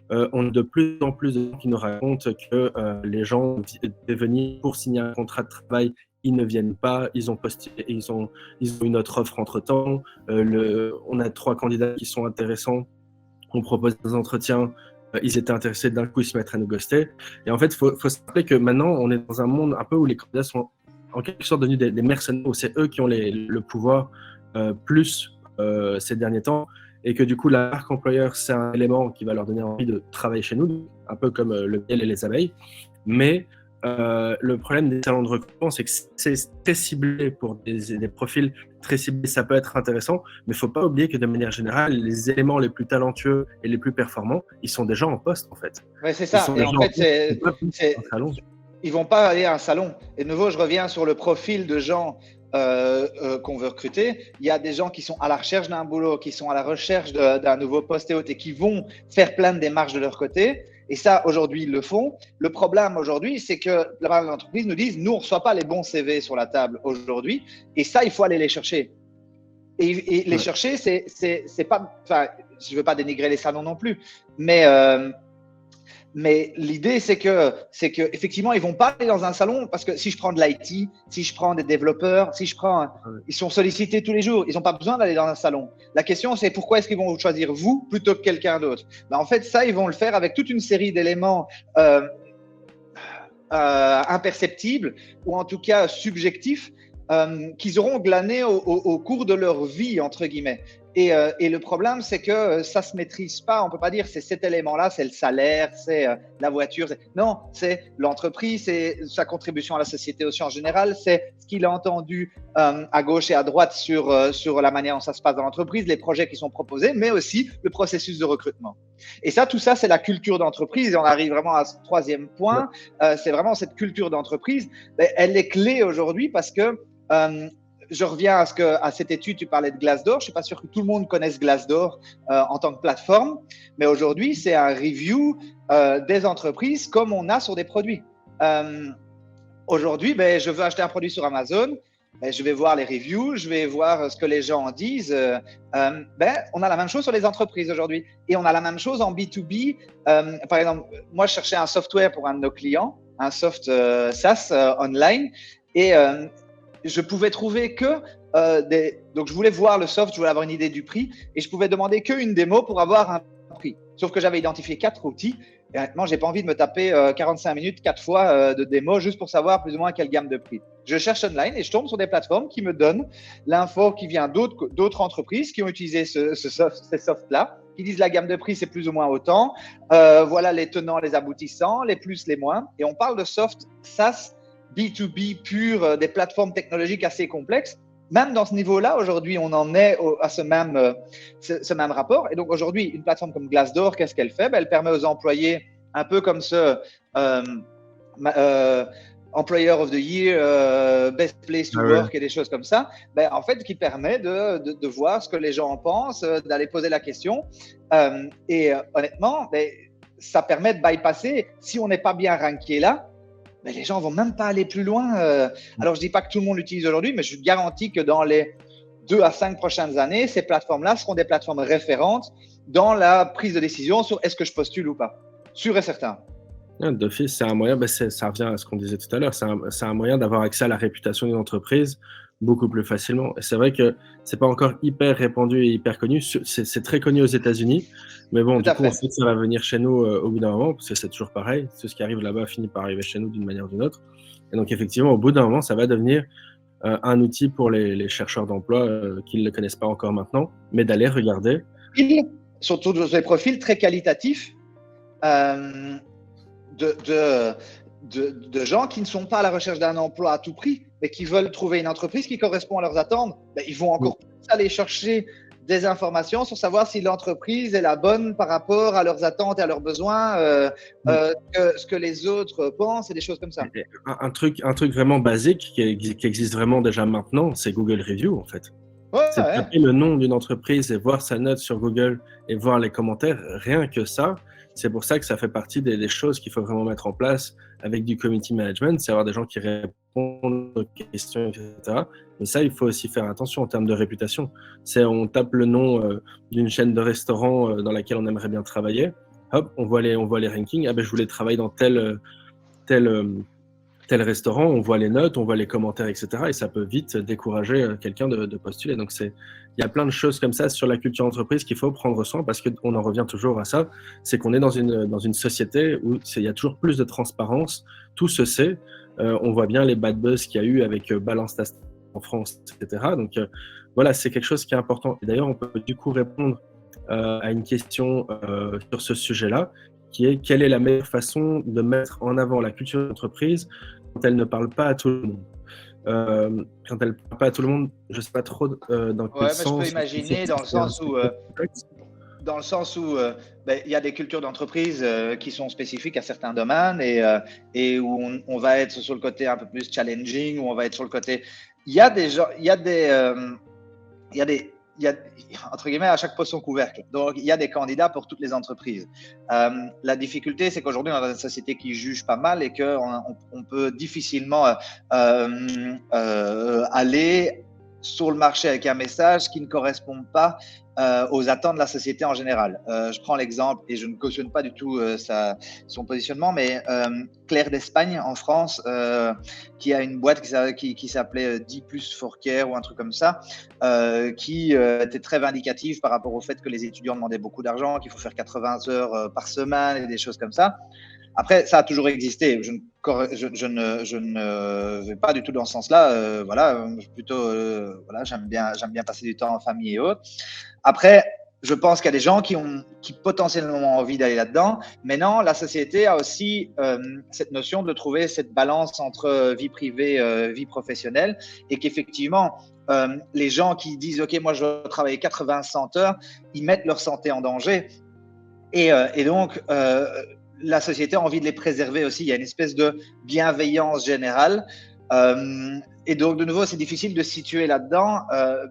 on a de plus en plus de gens qui nous racontent que les gens devaient venir pour signer un contrat de travail, ils ne viennent pas, ils ont postulé, ils ont une autre offre entre-temps, on a 3 candidats qui sont intéressants, on propose des entretiens, ils étaient intéressés, d'un coup ils se mettent à nous ghoster. Et en fait, il faut se rappeler que maintenant, on est dans un monde un peu où les candidats sont en quelque sorte devenus des mercenaires, où c'est eux qui ont le pouvoir plus ces derniers temps, et que du coup, la marque employeur, c'est un élément qui va leur donner envie de travailler chez nous, un peu comme le miel et les abeilles. Mais le problème des salons de recrutement, c'est que c'est très ciblé pour des profils très ciblés, ça peut être intéressant, mais il ne faut pas oublier que de manière générale, les éléments les plus talentueux et les plus performants, ils sont déjà en poste en fait. Ouais, c'est ça. Et en fait, ils ne vont pas aller à un salon. Et de nouveau, je reviens sur le profil de gens qu'on veut recruter. Il y a des gens qui sont à la recherche d'un boulot, qui sont à la recherche d'un nouveau poste et autres, et qui vont faire plein de démarches de leur côté. Et ça, aujourd'hui, ils le font. Le problème aujourd'hui, c'est que l'entreprise nous dit, nous, on ne reçoit pas les bons CV sur la table aujourd'hui. Et ça, il faut aller les chercher. Et les chercher, c'est pas… Enfin, je ne veux pas dénigrer les salons non plus. Mais l'idée, c'est que effectivement, ils vont pas aller dans un salon parce que si je prends de l'IT, si je prends des développeurs, ils sont sollicités tous les jours. Ils n'ont pas besoin d'aller dans un salon. La question, c'est pourquoi est-ce qu'ils vont choisir vous plutôt que quelqu'un d'autre? En fait, ça, ils vont le faire avec toute une série d'éléments imperceptibles ou en tout cas subjectifs qu'ils auront glanés au cours de leur vie, entre guillemets. Et le problème, c'est que ça ne se maîtrise pas. On ne peut pas dire c'est cet élément-là, c'est le salaire, c'est la voiture. Non, c'est l'entreprise, c'est sa contribution à la société aussi en général, c'est ce qu'il a entendu à gauche et à droite sur la manière dont ça se passe dans l'entreprise, les projets qui sont proposés, mais aussi le processus de recrutement. Et ça, tout ça, c'est la culture d'entreprise. Et on arrive vraiment à ce troisième point. C'est vraiment cette culture d'entreprise. Elle est clé aujourd'hui parce que je reviens à cette étude, tu parlais de Glassdoor. Je ne suis pas sûr que tout le monde connaisse Glassdoor en tant que plateforme, mais aujourd'hui, c'est un review des entreprises comme on a sur des produits. Aujourd'hui, je veux acheter un produit sur Amazon, je vais voir les reviews, je vais voir ce que les gens en disent. On a la même chose sur les entreprises aujourd'hui. Et on a la même chose en B2B. Par exemple, moi, je cherchais un software pour un de nos clients, un soft SaaS online. Et je pouvais trouver que donc je voulais voir le soft, je voulais avoir une idée du prix et je pouvais demander qu'une démo pour avoir un prix. Sauf que j'avais identifié 4 outils et honnêtement, j'ai pas envie de me taper 45 minutes 4 fois de démo juste pour savoir plus ou moins quelle gamme de prix. Je cherche online et je tombe sur des plateformes qui me donnent l'info qui vient d'autres entreprises qui ont utilisé ces softs-là, qui disent la gamme de prix c'est plus ou moins autant. Voilà les tenants, les aboutissants, les plus, les moins. Et on parle de soft SaaS B2B pur, des plateformes technologiques assez complexes. Même dans ce niveau-là, aujourd'hui, on en est à ce même rapport. Et donc, aujourd'hui, une plateforme comme Glassdoor, qu'est-ce qu'elle fait? Elle permet aux employés, un peu comme ce Employer of the Year, Best Place to Work et des choses comme ça, en fait, qui permet de voir ce que les gens en pensent, d'aller poser la question. Honnêtement, ça permet de bypasser. Si on n'est pas bien ranké là, les gens ne vont même pas aller plus loin. Alors, je ne dis pas que tout le monde l'utilise aujourd'hui, mais je garantis que dans les 2 à 5 prochaines années, ces plateformes-là seront des plateformes référentes dans la prise de décision sur est-ce que je postule ou pas. Sûr et certain. D'office, c'est un moyen, ça revient à ce qu'on disait tout à l'heure, c'est un moyen d'avoir accès à la réputation d'une entreprise beaucoup plus facilement. Et c'est vrai que c'est pas encore hyper répandu et hyper connu. C'est très connu aux États-Unis, mais bon, du coup, on sait que ça va venir chez nous au bout d'un moment, parce que c'est toujours pareil. Tout ce qui arrive là-bas finit par arriver chez nous d'une manière ou d'une autre. Et donc, effectivement, au bout d'un moment, ça va devenir un outil pour les chercheurs d'emploi qui ne le connaissent pas encore maintenant, mais d'aller regarder. Surtout dans des profils très qualitatifs de gens qui ne sont pas à la recherche d'un emploi à tout prix, mais qui veulent trouver une entreprise qui correspond à leurs attentes. Ils vont encore plus aller chercher des informations sur savoir si l'entreprise est la bonne par rapport à leurs attentes et à leurs besoins, ce que les autres pensent et des choses comme ça. Un truc vraiment basique qui existe vraiment déjà maintenant, c'est Google Review en fait. C'est taper le nom d'une entreprise et voir sa note sur Google et voir les commentaires. Rien que ça, c'est pour ça que ça fait partie des choses qu'il faut vraiment mettre en place avec du community management, c'est avoir des gens qui répondent aux questions, etc. Mais ça, il faut aussi faire attention en termes de réputation. On tape le nom d'une chaîne de restaurants dans laquelle on aimerait bien travailler. Hop, on voit les rankings. Je voulais travailler dans tel restaurant, on voit les notes, on voit les commentaires, etc. Et ça peut vite décourager quelqu'un de postuler. Donc, il y a plein de choses comme ça sur la culture d'entreprise qu'il faut prendre soin parce qu'on en revient toujours à ça. C'est qu'on est dans une société où il y a toujours plus de transparence. Tout se sait. On voit bien les bad buzz qu'il y a eu avec Balance ta Stat en France, etc. Donc, voilà, c'est quelque chose qui est important. Et d'ailleurs, on peut du coup répondre à une question sur ce sujet-là, qui est quelle est la meilleure façon de mettre en avant la culture d'entreprise quand elle ne parle pas à tout le monde. Quand elle ne parle pas à tout le monde, je ne sais pas trop dans quel sens. Je peux imaginer dans le sens où il y a des cultures d'entreprise qui sont spécifiques à certains domaines et où on va être sur le côté un peu plus challenging, où on va être sur le côté… Il y a entre guillemets, à chaque poste son couvercle. Donc, il y a des candidats pour toutes les entreprises. La difficulté, c'est qu'aujourd'hui, on est dans une société qui juge pas mal et qu'on peut difficilement aller sur le marché avec un message qui ne correspond pas aux attentes de la société en général. Je prends l'exemple, et je ne cautionne pas du tout son positionnement, mais Claire d'Espagne en France, qui a une boîte qui s'appelait 10 plus for care ou un truc comme ça, qui était très vindicative par rapport au fait que les étudiants demandaient beaucoup d'argent, qu'il faut faire 80 heures par semaine et des choses comme ça. Après, ça a toujours existé. Je ne vais pas du tout dans ce sens-là. Voilà, plutôt, voilà, j'aime bien passer du temps en famille et autres. Après, je pense qu'il y a des gens qui potentiellement ont envie d'aller là-dedans. Maintenant, la société a aussi cette notion de trouver cette balance entre vie privée, vie professionnelle, et qu'effectivement, les gens qui disent « Ok, moi, je veux travailler 80-100 heures », ils mettent leur santé en danger. Et donc, la société a envie de les préserver aussi. Il y a une espèce de bienveillance générale. Et donc, de nouveau, c'est difficile de se situer là-dedans.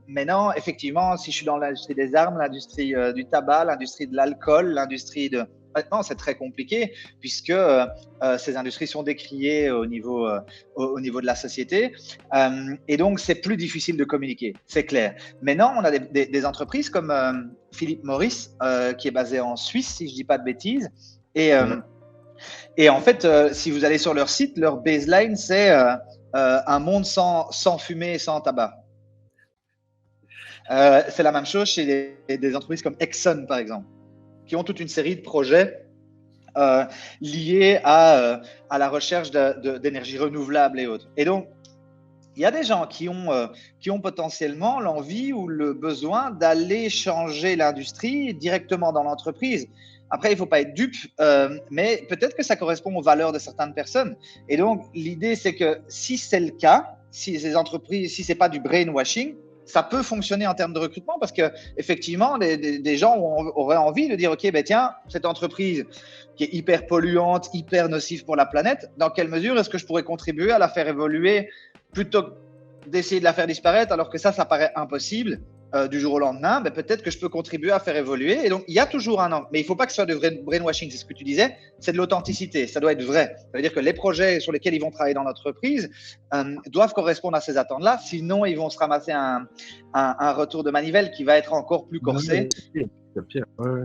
Maintenant, effectivement, si je suis dans l'industrie des armes, l'industrie du tabac, l'industrie de l'alcool, l'industrie de… Maintenant, c'est très compliqué puisque ces industries sont décriées au niveau de la société. Et donc, c'est plus difficile de communiquer, c'est clair. Maintenant, on a des entreprises comme Philip Morris, qui est basé en Suisse, si je ne dis pas de bêtises. Et en fait, si vous allez sur leur site, leur baseline, c'est un monde sans fumée et sans tabac. C'est la même chose chez des entreprises comme Exxon, par exemple, qui ont toute une série de projets liés à la recherche d'énergie renouvelable et autres. Et donc, il y a des gens qui ont potentiellement l'envie ou le besoin d'aller changer l'industrie directement dans l'entreprise. Après, il ne faut pas être dupe, mais peut-être que ça correspond aux valeurs de certaines personnes. Et donc, l'idée, c'est que si c'est le cas, si ces entreprises, si ce n'est pas du brainwashing, ça peut fonctionner en termes de recrutement parce qu'effectivement, des gens auraient envie de dire « Ok, ben tiens, cette entreprise qui est hyper polluante, hyper nocive pour la planète, dans quelle mesure est-ce que je pourrais contribuer à la faire évoluer plutôt que d'essayer de la faire disparaître alors que ça paraît impossible du jour au lendemain, ben peut-être que je peux contribuer à faire évoluer. Et donc, il y a toujours un angle. Mais il ne faut pas que ce soit de vrai brainwashing, c'est ce que tu disais, c'est de l'authenticité, ça doit être vrai. Ça veut dire que les projets sur lesquels ils vont travailler dans l'entreprise doivent correspondre à ces attentes-là, sinon ils vont se ramasser un retour de manivelle qui va être encore plus corsé. C'est pire. Ouais.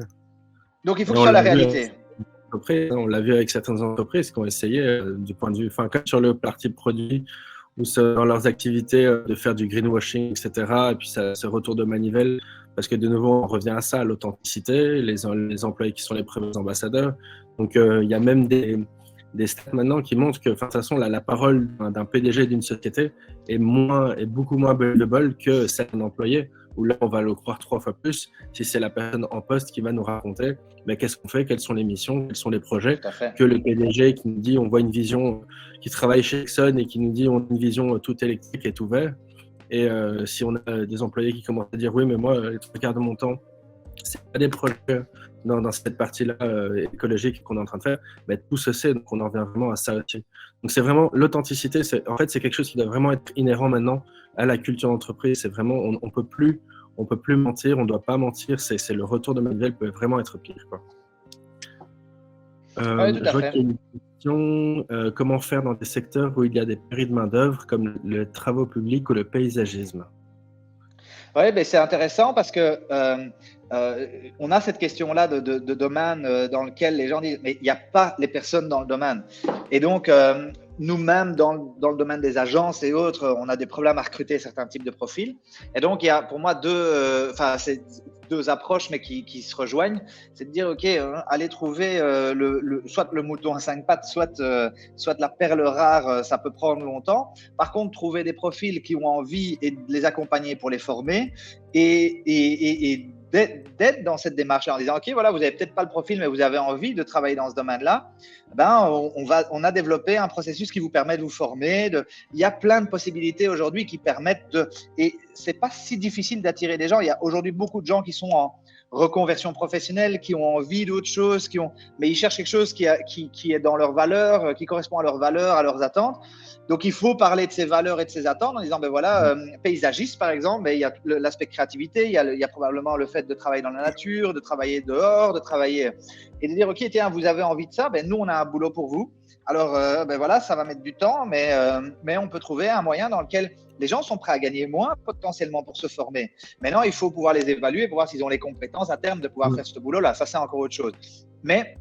Donc, il faut que ce soit la réalité. On l'a vu avec certaines entreprises qui ont essayé du point de vue, enfin, comme sur le parti produit, ou dans leurs activités de faire du greenwashing, etc. Et puis ce retour de manivelle, parce que de nouveau, on revient à ça, l'authhenticité, les employés qui sont les premiers ambassadeurs. Donc, il y a même des stats maintenant qui montrent que, de toute façon, la parole d'un PDG d'une société est beaucoup moins believable que celle d'un employé, où là, on va le croire 3 fois plus si c'est la personne en poste qui va nous raconter qu'est-ce qu'on fait, quelles sont les missions, quels sont les projets, que le PDG qui nous dit on voit une vision, qui travaille chez Exxon et qui nous dit on a une vision tout électrique et tout vert. Et si on a des employés qui commencent à dire oui, mais moi, les 3/4 de mon temps, c'est pas des projets dans cette partie-là écologique qu'on est en train de faire, mais tout se sait, donc on en revient vraiment à ça aussi. Donc c'est vraiment l'authenticité, en fait c'est quelque chose qui doit vraiment être inhérent maintenant à la culture d'entreprise. C'est vraiment, on peut plus mentir, on doit pas mentir, c'est le retour de manivelle peut vraiment être pire, quoi. Oui, tout à je vois fait. qu'il y a une question, comment faire dans des secteurs où il y a des pénuries de main-d'œuvre comme les travaux publics ou le paysagisme? Oui, ben c'est intéressant parce que on a cette question-là de domaine dans lequel les gens disent mais il n'y a pas les personnes dans le domaine. Et donc, nous-mêmes, dans le domaine des agences et autres, on a des problèmes à recruter certains types de profils. Et donc, il y a pour moi c'est deux approches, mais qui se rejoignent. C'est de dire, OK, aller trouver soit le mouton à 5 pattes, soit la perle rare, ça peut prendre longtemps. Par contre, trouver des profils qui ont envie et de les accompagner pour les former et d'être dans cette démarche-là en disant, OK, voilà, vous n'avez peut-être pas le profil, mais vous avez envie de travailler dans ce domaine-là. On a développé un processus qui vous permet de vous former. Il y a plein de possibilités aujourd'hui qui permettent et c'est pas si difficile d'attirer des gens. Il y a aujourd'hui beaucoup de gens qui sont en reconversion professionnelle, qui ont envie d'autre chose, mais ils cherchent quelque chose qui est dans leurs valeurs, qui correspond à leurs valeurs, à leurs attentes. Donc, il faut parler de ces valeurs et de ces attentes en disant, ben voilà, paysagiste, par exemple, il y a l'aspect créativité, il y a probablement le fait de travailler dans la nature, de travailler dehors, de travailler et de dire, OK, tiens, vous avez envie de ça, ben nous, on a un boulot pour vous. Alors, ben voilà, ça va mettre du temps, mais on peut trouver un moyen dans lequel les gens sont prêts à gagner moins potentiellement pour se former. Maintenant, il faut pouvoir les évaluer pour voir s'ils ont les compétences à terme de pouvoir faire ce boulot-là. Ça, c'est encore autre chose. Mais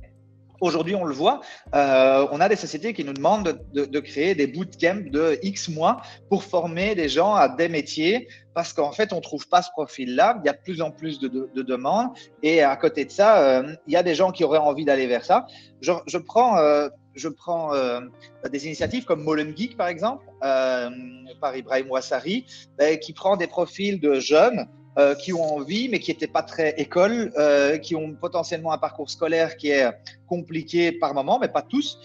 Aujourd'hui, on le voit, on a des sociétés qui nous demandent de créer des bootcamps de X mois pour former des gens à des métiers parce qu'en fait, on ne trouve pas ce profil-là. Il y a de plus en plus de demandes. Et à côté de ça, il y a des gens qui auraient envie d'aller vers ça. Je prends des initiatives comme Molen Geek, par exemple, par Ibrahim Ouassari, qui prend des profils de jeunes qui ont envie, mais qui n'étaient pas très école, qui ont potentiellement un parcours scolaire qui est compliqué par moment, mais pas tous,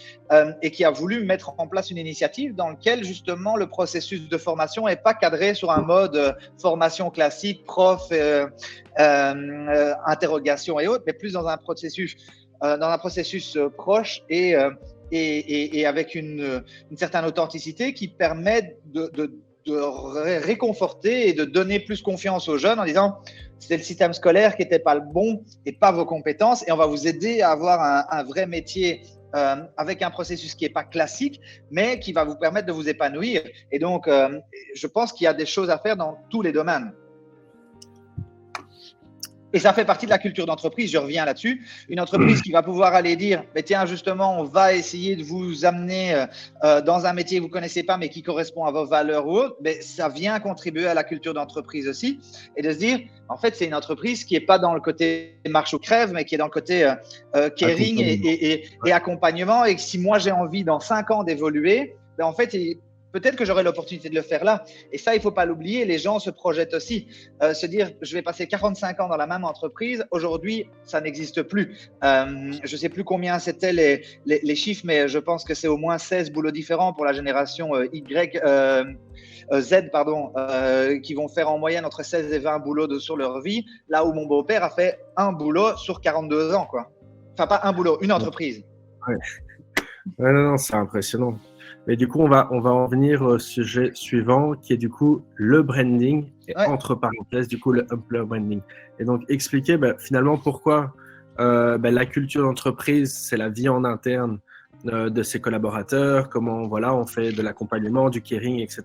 et qui a voulu mettre en place une initiative dans laquelle justement le processus de formation n'est pas cadré sur un mode formation classique, prof, interrogation et autres, mais plus dans un processus proche et avec une certaine authenticité qui permet de réconforter et de donner plus confiance aux jeunes en disant c'est le système scolaire qui n'était pas le bon et pas vos compétences et on va vous aider à avoir un vrai métier avec un processus qui n'est pas classique mais qui va vous permettre de vous épanouir. Et donc je pense qu'il y a des choses à faire dans tous les domaines. Et ça fait partie de la culture d'entreprise, je reviens là-dessus. Une entreprise qui va pouvoir aller dire, mais tiens, justement, on va essayer de vous amener dans un métier que vous ne connaissez pas, mais qui correspond à vos valeurs ou autres, mais ça vient contribuer à la culture d'entreprise aussi. Et de se dire, en fait, c'est une entreprise qui n'est pas dans le côté marche ou crève, mais qui est dans le côté caring et accompagnement. Et que si moi, j'ai envie, dans 5 ans, d'évoluer, ben, en fait, peut-être que j'aurai l'opportunité de le faire là. Et ça, il ne faut pas l'oublier. Les gens se projettent aussi. Se dire, je vais passer 45 ans dans la même entreprise. Aujourd'hui, ça n'existe plus. Je ne sais plus combien c'était les chiffres, mais je pense que c'est au moins 16 boulots différents pour la génération Z, qui vont faire en moyenne entre 16 et 20 boulots sur leur vie. Là où mon beau-père a fait un boulot sur 42 ans, quoi. Enfin, pas un boulot, une entreprise. Ouais, non, c'est impressionnant. Mais du coup, on va en venir au sujet suivant, qui est du coup le branding, et entre parenthèses, du coup, le employer branding. Et donc, expliquer finalement pourquoi la culture d'entreprise, c'est la vie en interne de ses collaborateurs, comment on fait de l'accompagnement, du caring, etc.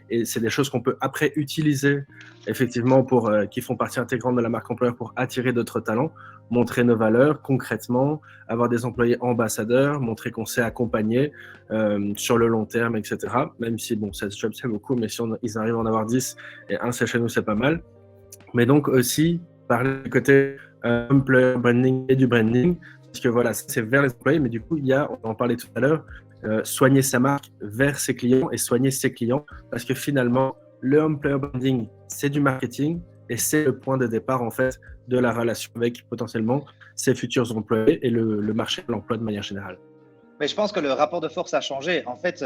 Et c'est des choses qu'on peut après utiliser effectivement qui font partie intégrante de la marque employeur pour attirer d'autres talents, montrer nos valeurs concrètement, avoir des employés ambassadeurs, montrer qu'on sait accompagner sur le long terme, etc. Même si, ça job c'est beaucoup, mais si ils arrivent à en avoir 10 et un c'est chez nous, c'est pas mal. Mais donc aussi, parler du côté employer branding et du branding, parce que voilà, c'est vers les employés, mais du coup, on en parlait tout à l'heure, soigner sa marque vers ses clients et soigner ses clients, parce que finalement, le employer branding, c'est du marketing et c'est le point de départ en fait de la relation avec potentiellement ses futurs employés et le marché de l'emploi de manière générale. Mais je pense que le rapport de force a changé. En fait,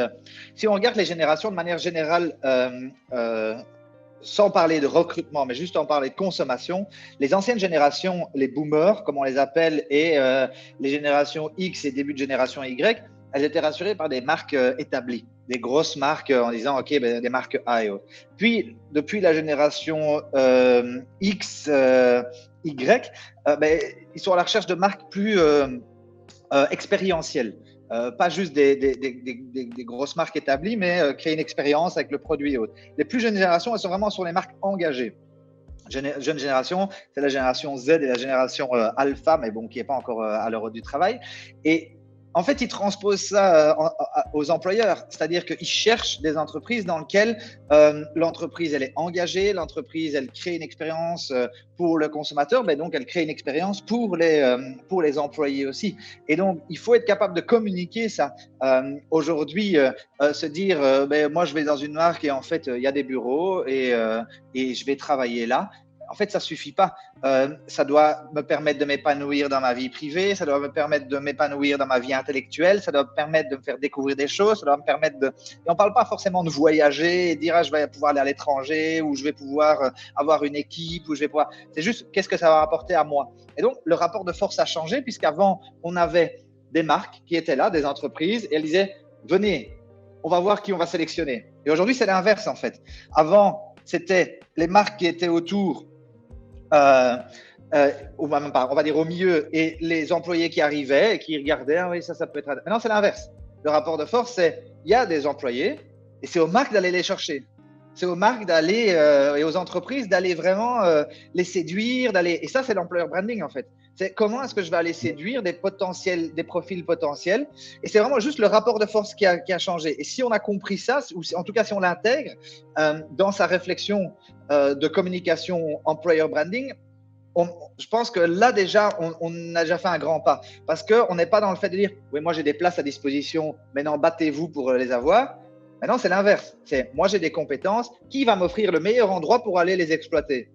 si on regarde les générations de manière générale, sans parler de recrutement, mais juste en parler de consommation, les anciennes générations, les boomers, comme on les appelle, et les générations X et début de génération Y, elles étaient rassurées par des marques établies, des grosses marques en disant, OK, des marques A et autres. Puis, depuis la génération X, Y, ils sont à la recherche de marques plus expérientielles. Pas juste des grosses marques établies, mais créer une expérience avec le produit et autres. Les plus jeunes générations, elles sont vraiment sur les marques engagées. Jeune génération, c'est la génération Z et la génération Alpha, mais qui n'est pas encore à l'heure du travail. Et en fait, ils transposent ça aux employeurs, c'est-à-dire qu'ils cherchent des entreprises dans lesquelles l'entreprise, elle est engagée, l'entreprise, elle crée une expérience pour le consommateur, mais donc elle crée une expérience pour les employés aussi. Et donc, il faut être capable de communiquer ça. Aujourd'hui, se dire, moi, je vais dans une marque et en fait, il y a des bureaux et je vais travailler là. En fait, ça suffit pas. Ça doit me permettre de m'épanouir dans ma vie privée, ça doit me permettre de m'épanouir dans ma vie intellectuelle, ça doit me permettre de me faire découvrir des choses, ça doit me permettre de… Et on parle pas forcément de voyager et dire je vais pouvoir aller à l'étranger ou je vais pouvoir avoir une équipe ou je vais pouvoir… C'est juste qu'est-ce que ça va apporter à moi. Et donc, le rapport de force a changé puisqu'avant, on avait des marques qui étaient là, des entreprises, et elles disaient venez, on va voir qui on va sélectionner. Et aujourd'hui, c'est l'inverse en fait. Avant, c'était les marques qui étaient autour on va dire au milieu, et les employés qui arrivaient et qui regardaient, ah oui, ça peut être… Maintenant, c'est l'inverse. Le rapport de force, c'est il y a des employés et c'est aux marques d'aller les chercher. C'est aux marques d'aller et aux entreprises d'aller vraiment les séduire, et ça, c'est l'employer branding en fait. C'est comment est-ce que je vais aller séduire des profils potentiels. Et c'est vraiment juste le rapport de force qui a changé. Et si on a compris ça, ou en tout cas si on l'intègre dans sa réflexion de communication employer branding, je pense que là déjà, on a déjà fait un grand pas. Parce qu'on n'est pas dans le fait de dire « oui, moi j'ai des places à disposition, maintenant battez-vous pour les avoir ». Maintenant, c'est l'inverse. C'est moi j'ai des compétences, qui va m'offrir le meilleur endroit pour aller les exploiter?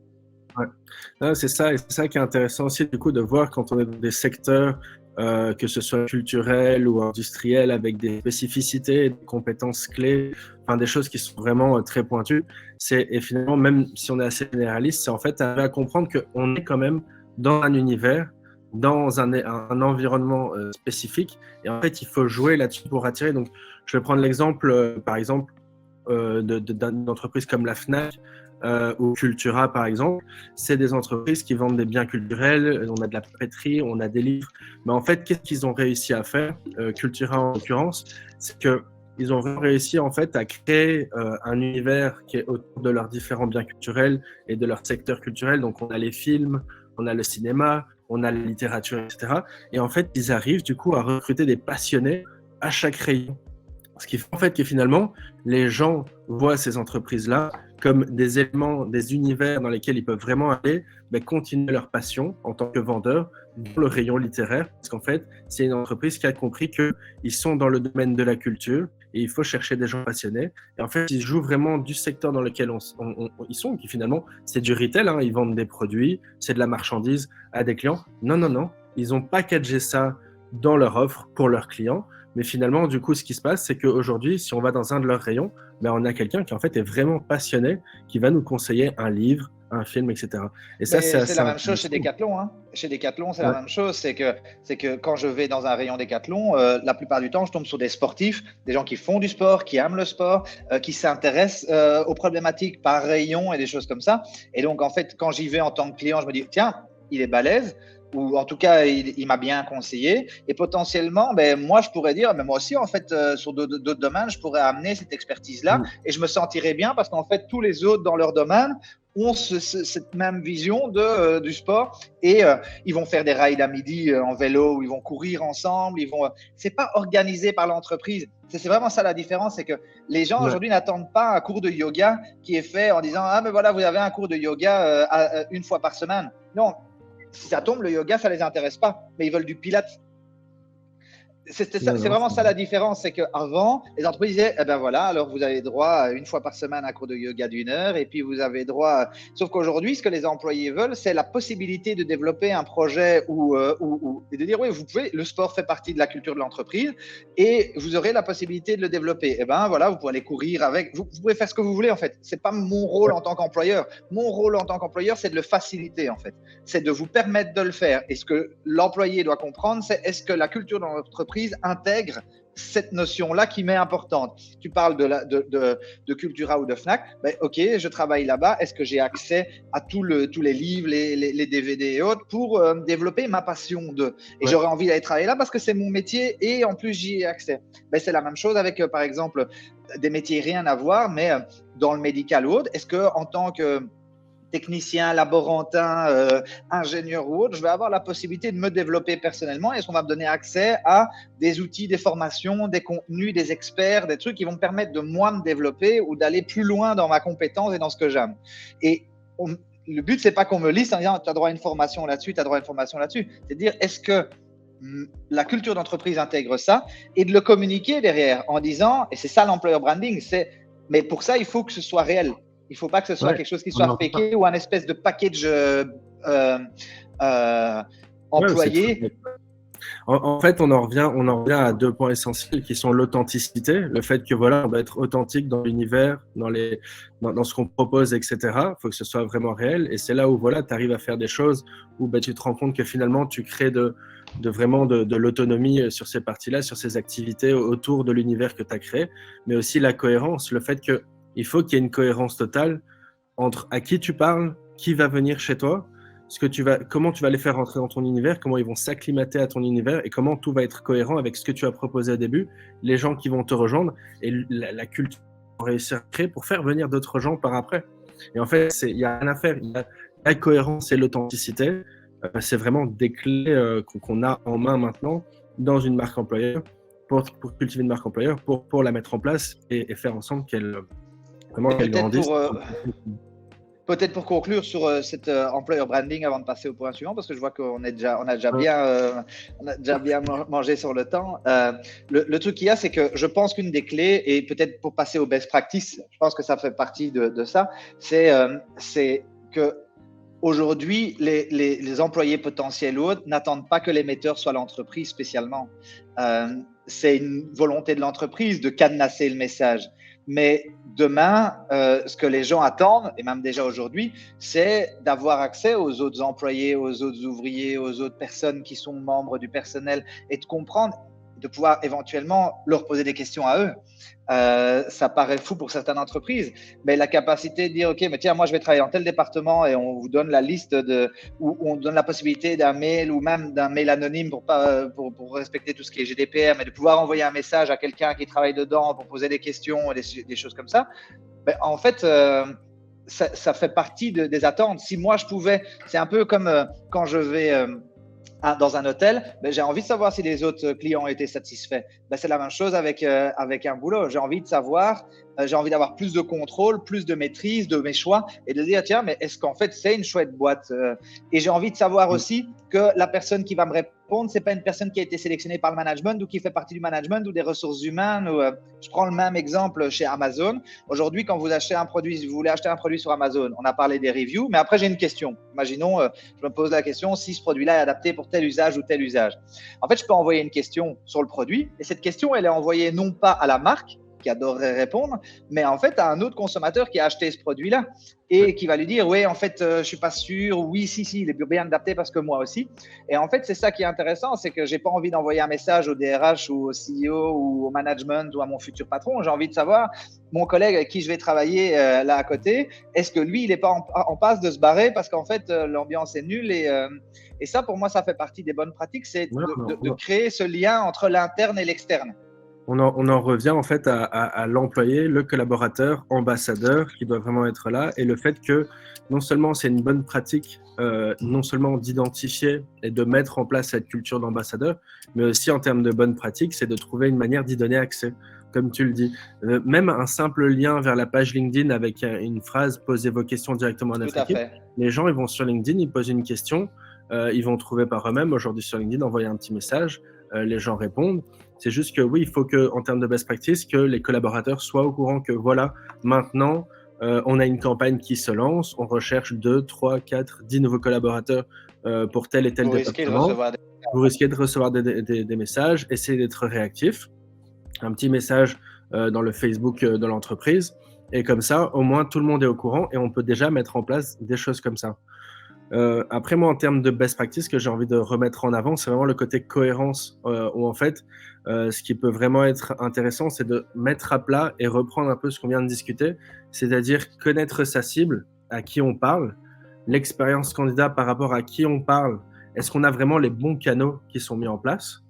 Ouais. C'est ça, et c'est ça qui est intéressant aussi du coup de voir quand on est dans des secteurs, que ce soit culturels ou industriels, avec des spécificités, des compétences clés, enfin des choses qui sont vraiment très pointues. Et finalement, même si on est assez généraliste, c'est en fait arriver à comprendre qu'on est quand même dans un univers, dans un environnement spécifique, et en fait il faut jouer là-dessus pour attirer. Donc je vais prendre l'exemple, par exemple, d'une entreprise comme la Fnac, ou Cultura par exemple. C'est des entreprises qui vendent des biens culturels, on a de la papeterie, on a des livres, mais en fait qu'est-ce qu'ils ont réussi à faire, Cultura en l'occurrence, c'est qu'ils ont vraiment réussi en fait à créer un univers qui est autour de leurs différents biens culturels et de leur secteur culturel. Donc on a les films, on a le cinéma, on a la littérature, etc. Et en fait ils arrivent du coup à recruter des passionnés à chaque rayon. Ce qui fait en fait que finalement, les gens voient ces entreprises-là comme des éléments, des univers dans lesquels ils peuvent vraiment aller, continuer leur passion en tant que vendeur dans le rayon littéraire. Parce qu'en fait, c'est une entreprise qui a compris qu'ils sont dans le domaine de la culture et il faut chercher des gens passionnés. Et en fait, ils jouent vraiment du secteur dans lequel ils sont, qui finalement, c'est du retail, hein, ils vendent des produits, c'est de la marchandise à des clients. Non, non, non, ils ont packagé ça dans leur offre pour leurs clients. Mais finalement, du coup, ce qui se passe, c'est qu'aujourd'hui, si on va dans un de leurs rayons, on a quelqu'un qui en fait est vraiment passionné, qui va nous conseiller un livre, un film, etc. Et ça, c'est la même chose chez Decathlon. Hein. Chez Decathlon, c'est la même chose. C'est que quand je vais dans un rayon Decathlon, la plupart du temps, je tombe sur des sportifs, des gens qui font du sport, qui aiment le sport, qui s'intéressent aux problématiques par rayon et des choses comme ça. Et donc, en fait, quand j'y vais en tant que client, je me dis, tiens, il est balèze. Ou en tout cas, il m'a bien conseillé. Et potentiellement, moi, je pourrais dire, mais moi aussi, en fait, sur d'autres domaines, je pourrais amener cette expertise-là et je me sentirais bien parce qu'en fait, tous les autres dans leur domaine ont cette même vision du sport et ils vont faire des rides à midi en vélo, ou ils vont courir ensemble. C'est pas organisé par l'entreprise. C'est vraiment ça la différence, c'est que les gens aujourd'hui n'attendent pas un cours de yoga qui est fait en disant ah mais voilà, vous avez un cours de yoga une fois par semaine. Non. Si ça tombe, le yoga, ça ne les intéresse pas, mais ils veulent du pilates. C'est vraiment ça la différence, c'est qu'avant, les entreprises disaient, eh ben voilà, alors vous avez droit à une fois par semaine à un cours de yoga d'1 heure, et puis vous avez droit. Sauf qu'aujourd'hui, ce que les employés veulent, c'est la possibilité de développer un projet et de dire oui, vous pouvez. Le sport fait partie de la culture de l'entreprise, et vous aurez la possibilité de le développer. Et ben voilà, vous pouvez aller courir avec. Vous pouvez faire ce que vous voulez en fait. C'est pas mon rôle en tant qu'employeur. Mon rôle en tant qu'employeur, c'est de le faciliter en fait. C'est de vous permettre de le faire. Et ce que l'employé doit comprendre, c'est est-ce que la culture de l'entreprise intègre cette notion-là qui m'est importante. Tu parles de Cultura ou de Fnac, ok, je travaille là-bas, est-ce que j'ai accès à tous les livres, les DVD et autres pour développer ma passion et j'aurais envie d'aller travailler là parce que c'est mon métier et en plus j'y ai accès. C'est la même chose avec par exemple des métiers rien à voir, mais dans le médical ou autre, est-ce que en tant que technicien, laborantin, ingénieur ou autre, je vais avoir la possibilité de me développer personnellement et est-ce qu'on va me donner accès à des outils, des formations, des contenus, des experts, des trucs qui vont me permettre de moi me développer ou d'aller plus loin dans ma compétence et dans ce que j'aime. Et le but, c'est pas qu'on me liste en disant tu as droit à une formation là-dessus, tu as droit à une formation là-dessus. C'est de dire est-ce que la culture d'entreprise intègre ça et de le communiquer derrière en disant, et c'est ça l'employer branding, mais pour ça, il faut que ce soit réel. Il ne faut pas que ce soit quelque chose qui soit faké ou un espèce de package employé. En fait, on en revient à 2 points essentiels qui sont l'authenticité, le fait que voilà, on doit être authentique dans l'univers, dans ce qu'on propose, etc. Il faut que ce soit vraiment réel. Et c'est là où voilà, tu arrives à faire des choses où tu te rends compte que finalement, tu crées vraiment de l'autonomie sur ces parties-là, sur ces activités autour de l'univers que tu as créé, mais aussi la cohérence, le fait qu'il faut qu'il y ait une cohérence totale entre à qui tu parles, qui va venir chez toi, comment tu vas les faire rentrer dans ton univers, comment ils vont s'acclimater à ton univers et comment tout va être cohérent avec ce que tu as proposé au début, les gens qui vont te rejoindre et la culture qu'on réussir à créer pour faire venir d'autres gens par après. Et en fait, il y a rien à faire. Il y a la cohérence et l'authenticité. c'est vraiment des clés qu'on a en main maintenant dans une marque employeur pour cultiver une marque employeur, pour la mettre en place et faire en sorte qu'elle grandisse. Peut-être pour conclure sur cet employer branding avant de passer au point suivant, parce que je vois qu'on a déjà bien mangé sur le temps. Le truc qu'il y a, c'est que je pense qu'une des clés, et peut-être pour passer aux best practices, je pense que ça fait partie de ça, c'est que aujourd'hui, les employés potentiels ou autres n'attendent pas que l'émetteur soit l'entreprise spécialement. C'est une volonté de l'entreprise de cadenasser le message. Mais demain, ce que les gens attendent, et même déjà aujourd'hui, c'est d'avoir accès aux autres employés, aux autres ouvriers, aux autres personnes qui sont membres du personnel et de comprendre, de pouvoir éventuellement leur poser des questions à eux. Ça paraît fou pour certaines entreprises, mais la capacité de dire, OK, mais tiens, moi, je vais travailler dans tel département et on vous donne la liste ou on donne la possibilité d'un mail ou même d'un mail anonyme pour respecter tout ce qui est GDPR, mais de pouvoir envoyer un message à quelqu'un qui travaille dedans pour poser des questions et des choses comme ça. Ben, en fait, ça fait partie des attentes. Si moi, je pouvais, c'est un peu comme quand je vais dans un hôtel, ben, j'ai envie de savoir si les autres clients ont été satisfaits. Ben, c'est la même chose avec un boulot. J'ai envie de savoir, j'ai envie d'avoir plus de contrôle, plus de maîtrise de mes choix et de dire, tiens, mais est-ce qu'en fait, c'est une chouette boîte Et j'ai envie de savoir aussi que la personne qui va me répondre, c'est pas une personne qui a été sélectionnée par le management ou qui fait partie du management ou des ressources humaines. Je prends le même exemple chez Amazon. Aujourd'hui, quand vous achetez un produit, si vous voulez acheter un produit sur Amazon, on a parlé des reviews, mais après, j'ai une question. Imaginons, je me pose la question si ce produit-là est adapté pour tel usage ou tel usage. En fait, je peux envoyer une question sur le produit et cette question, elle est envoyée non pas à la marque qui adorerait répondre, mais en fait à un autre consommateur qui a acheté ce produit-là et qui va lui dire, oui, en fait, je suis pas sûr, oui, si, il est bien adapté parce que moi aussi. Et en fait, c'est ça qui est intéressant, c'est que j'ai pas envie d'envoyer un message au DRH ou au CEO ou au management ou à mon futur patron. J'ai envie de savoir, mon collègue avec qui je vais travailler là à côté, est-ce que lui, il est pas en passe de se barrer parce qu'en fait, l'ambiance est nulle et ça, pour moi, ça fait partie des bonnes pratiques, c'est de créer ce lien entre l'interne et l'externe. On en revient en fait à l'employé, le collaborateur, ambassadeur qui doit vraiment être là, et le fait que non seulement c'est une bonne pratique, non seulement d'identifier et de mettre en place cette culture d'ambassadeur, mais aussi en termes de bonne pratique, c'est de trouver une manière d'y donner accès, comme tu le dis. Même un simple lien vers la page LinkedIn avec une phrase « Posez vos questions directement à notre équipe ». Les gens, ils vont sur LinkedIn, ils posent une question, ils vont trouver par eux-mêmes aujourd'hui sur LinkedIn, envoyer un petit message, les gens répondent. C'est juste que oui, il faut que, en termes de best practice, que les collaborateurs soient au courant que voilà, maintenant, on a une campagne qui se lance, on recherche 2, 3, 4, 10 nouveaux collaborateurs pour tel et tel département. Vous risquez de recevoir des messages, essayez d'être réactif. Un petit message dans le Facebook de l'entreprise. Et comme ça, au moins, tout le monde est au courant et on peut déjà mettre en place des choses comme ça. Après, moi, en termes de best practice, que j'ai envie de remettre en avant, c'est vraiment le côté cohérence, où en fait, ce qui peut vraiment être intéressant, c'est de mettre à plat et reprendre un peu ce qu'on vient de discuter, c'est-à-dire connaître sa cible, à qui on parle, l'expérience candidat par rapport à qui on parle, est-ce qu'on a vraiment les bons canaux qui sont mis en place,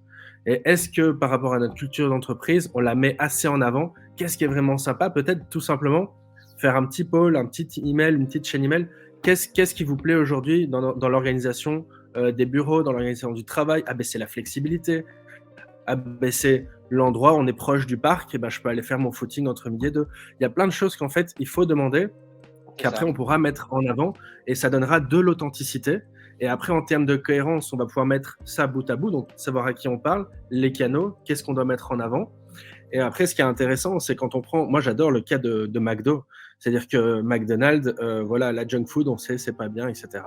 et est-ce que par rapport à notre culture d'entreprise, on la met assez en avant, qu'est-ce qui est vraiment sympa, peut-être tout simplement faire un petit poll, un petit email, une petite chaîne email. Qu'est-ce qui vous plaît aujourd'hui dans l'organisation des bureaux, dans l'organisation du travail? Ah ben c'est la flexibilité. Ah ben c'est l'endroit où on est proche du parc, et ben je peux aller faire mon footing entre midi et 2. Il y a plein de choses qu'en fait il faut demander, qu'après on pourra mettre en avant et ça donnera de l'authenticité. Et après en termes de cohérence, on va pouvoir mettre ça bout à bout, donc savoir à qui on parle, les canaux, qu'est-ce qu'on doit mettre en avant. Et après, ce qui est intéressant, c'est quand on prend... Moi, j'adore le cas de McDo. C'est-à-dire que McDonald's, voilà, la junk food, on sait, c'est pas bien, etc.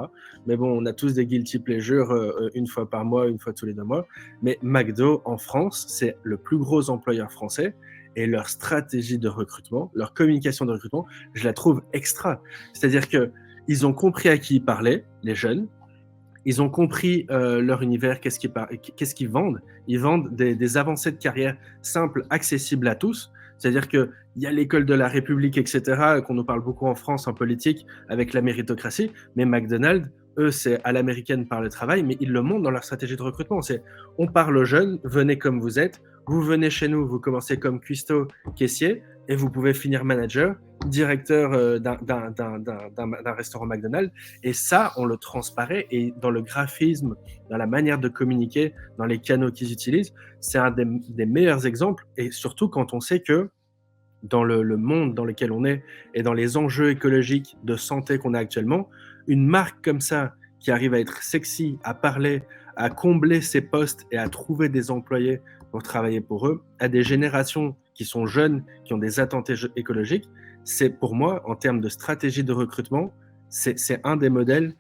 Mais bon, on a tous des guilty pleasures une fois par mois, une fois tous les 2 mois. Mais McDo, en France, c'est le plus gros employeur français. Et leur stratégie de recrutement, leur communication de recrutement, je la trouve extra. C'est-à-dire qu'ils ont compris à qui ils parlaient, les jeunes. Ils ont compris leur univers, qu'est-ce qu'ils vendent. Ils vendent des avancées de carrière simples, accessibles à tous. C'est-à-dire qu'il y a l'école de la République, etc., qu'on nous parle beaucoup en France en politique, avec la méritocratie. Mais McDonald's, eux, c'est à l'américaine par le travail, mais ils le montrent dans leur stratégie de recrutement. C'est on parle aux jeunes, venez comme vous êtes, vous venez chez nous, vous commencez comme cuistot, caissier, et vous pouvez finir manager, directeur d'un restaurant McDonald's. Et ça, on le transparaît. Et dans le graphisme, dans la manière de communiquer, dans les canaux qu'ils utilisent, c'est un des meilleurs exemples. Et surtout quand on sait que dans le monde dans lequel on est et dans les enjeux écologiques de santé qu'on a actuellement, une marque comme ça qui arrive à être sexy, à parler, à combler ses postes et à trouver des employés pour travailler pour eux, à des générations qui sont jeunes, qui ont des attentes écologiques, c'est pour moi, en termes de stratégie de recrutement, c'est un des modèles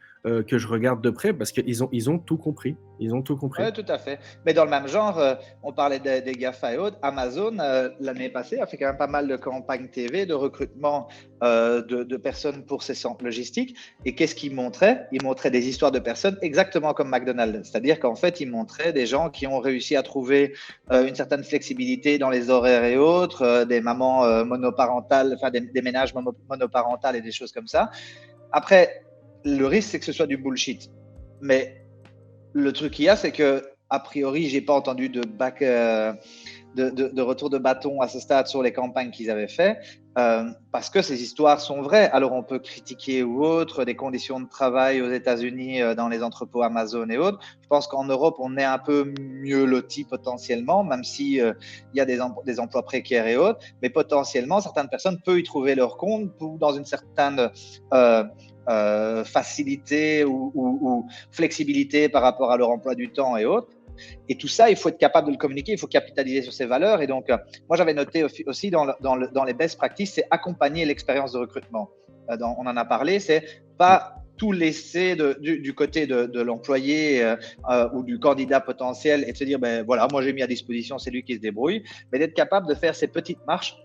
que je regarde de près parce qu'ils ont tout compris. Ils ont tout compris. Oui, tout à fait. Mais dans le même genre, on parlait des GAFA et autres. Amazon, l'année passée, a fait quand même pas mal de campagnes TV, de recrutement de personnes pour ses centres logistiques. Et qu'est-ce qu'ils montraient? Ils montraient des histoires de personnes exactement comme McDonald's. C'est-à-dire qu'en fait, ils montraient des gens qui ont réussi à trouver une certaine flexibilité dans les horaires et autres, des mamans monoparentales, enfin des ménages monoparentales et des choses comme ça. Après, le risque, c'est que ce soit du bullshit. Mais le truc qu'il y a, c'est que, a priori, j'ai pas entendu de retour de bâton à ce stade sur les campagnes qu'ils avaient fait, parce que ces histoires sont vraies. Alors, on peut critiquer ou autre des conditions de travail aux États-Unis, dans les entrepôts Amazon et autres. Je pense qu'en Europe, on est un peu mieux lotis potentiellement, même si il y a des emplois précaires et autres, mais potentiellement, certaines personnes peuvent y trouver leur compte dans une certaine facilité ou flexibilité par rapport à leur emploi du temps et autres. Et tout ça, il faut être capable de le communiquer, il faut capitaliser sur ces valeurs. Et donc, moi, j'avais noté aussi dans les best practices, c'est accompagner l'expérience de recrutement. On en a parlé, c'est pas tout laisser du côté de l'employé ou du candidat potentiel et de se dire, ben voilà, moi j'ai mis à disposition, c'est lui qui se débrouille, mais d'être capable de faire ces petites marches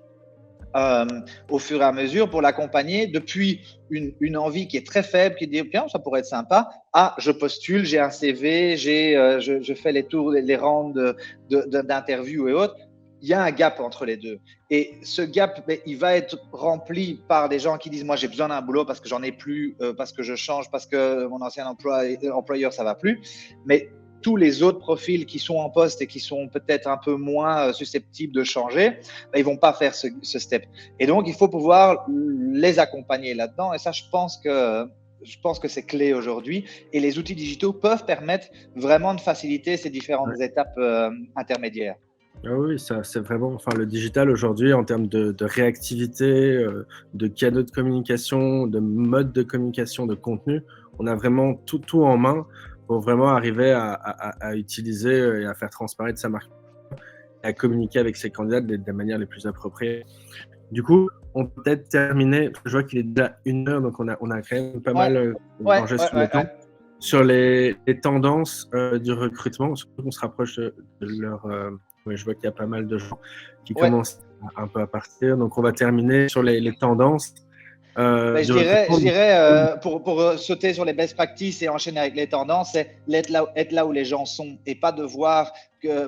au fur et à mesure pour l'accompagner depuis une envie qui est très faible, qui dit tiens, ça pourrait être sympa, à je postule, j'ai un CV, je fais les tours, les rounds d'interviews et autres. Il y a un gap entre les deux. Et ce gap, il va être rempli par des gens qui disent moi j'ai besoin d'un boulot parce que j'en ai plus, parce que je change, parce que mon ancien employeur ça va plus. Mais tous les autres profils qui sont en poste et qui sont peut-être un peu moins susceptibles de changer, ils vont pas faire ce step. Et donc, il faut pouvoir les accompagner là-dedans. Et ça, je pense que c'est clé aujourd'hui. Et les outils digitaux peuvent permettre vraiment de faciliter ces différentes étapes intermédiaires. Ah oui, ça, c'est vraiment, enfin, le digital aujourd'hui, en termes de réactivité, de canaux de communication, de mode de communication, de contenu, on a vraiment tout en main pour vraiment arriver à utiliser et à faire transparaître sa marque, à communiquer avec ses candidats des manières les plus appropriées. Du coup, on peut peut-être terminer, je vois qu'il est déjà 1 heure, donc on a quand même pas mal mangé sur le temps, sur les tendances du recrutement, surtout qu'on se rapproche de leur... oui, je vois qu'il y a pas mal de gens qui commencent un peu à partir, donc on va terminer sur les tendances. Je dirais pour sauter sur les best practices et enchaîner avec les tendances, c'est être là où les gens sont et pas devoir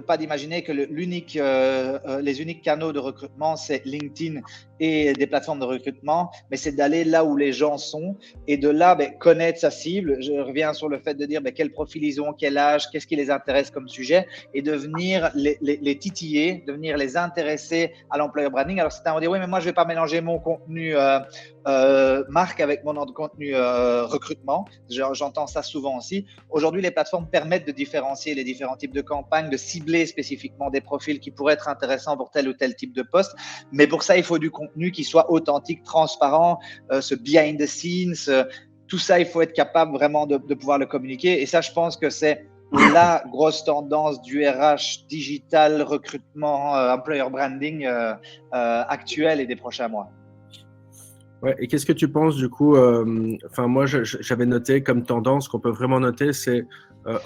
pas d'imaginer que les uniques canaux de recrutement, c'est LinkedIn et des plateformes de recrutement, mais c'est d'aller là où les gens sont et de là connaître sa cible. Je reviens sur le fait de dire quel profil ils ont, quel âge, qu'est-ce qui les intéresse comme sujet et de venir les titiller, de venir les intéresser à l'employer branding. Alors certains vont dire oui, mais moi je vais pas mélanger mon contenu marque avec mon contenu recrutement. J'entends ça souvent aussi. Aujourd'hui, les plateformes permettent de différencier les différents types de campagnes, de cibler spécifiquement des profils qui pourraient être intéressants pour tel ou tel type de poste. Mais pour ça, il faut du contenu qui soit authentique, transparent, ce behind the scenes, tout ça, il faut être capable vraiment de pouvoir le communiquer. Et ça, je pense que c'est la grosse tendance du RH digital, recrutement, employer branding actuel et des prochains mois. Ouais, et qu'est-ce que tu penses du coup moi, j'avais noté comme tendance qu'on peut vraiment noter, c'est,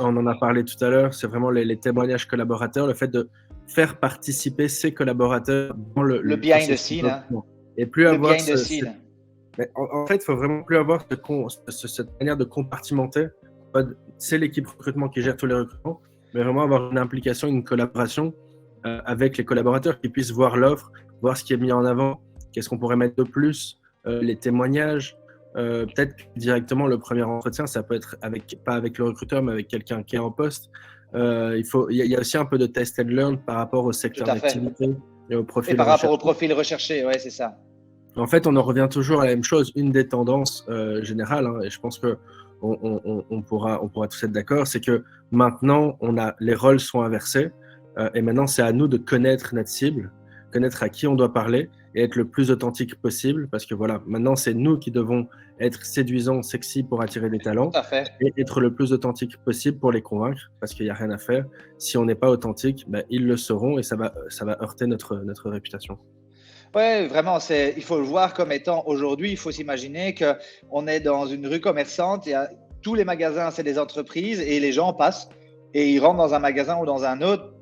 on en a parlé tout à l'heure, c'est vraiment les témoignages collaborateurs, le fait de faire participer ses collaborateurs dans le behind the scene. Hein. Et plus avoir en fait, il faut vraiment plus avoir cette manière de compartimenter. C'est l'équipe recrutement qui gère tous les recrutements, mais vraiment avoir une implication, une collaboration avec les collaborateurs qui puissent voir l'offre, voir ce qui est mis en avant, qu'est-ce qu'on pourrait mettre de plus. Les témoignages, peut-être directement le premier entretien, ça peut être pas avec le recruteur, mais avec quelqu'un qui est en poste. Il y a aussi un peu de test and learn par rapport au secteur d'activité et au profil recherché. Et par rapport au profil recherché, ouais, c'est ça. En fait, on en revient toujours à la même chose. Une des tendances générales, hein, et je pense que on pourra tous être d'accord, c'est que maintenant, les rôles sont inversés, et maintenant, c'est à nous de connaître notre cible, connaître à qui on doit parler et être le plus authentique possible, parce que voilà, maintenant, c'est nous qui devons être séduisants, sexy pour attirer des Tout talents à fait. et être le plus authentique possible pour les convaincre, parce qu'il n'y a rien à faire. Si on n'est pas authentique, ben, ils le sauront et ça va heurter notre réputation. Ouais, vraiment, il faut le voir comme étant aujourd'hui, il faut s'imaginer qu'on est dans une rue commerçante, tous les magasins, c'est des entreprises et les gens passent et ils rentrent dans un magasin ou dans un autre.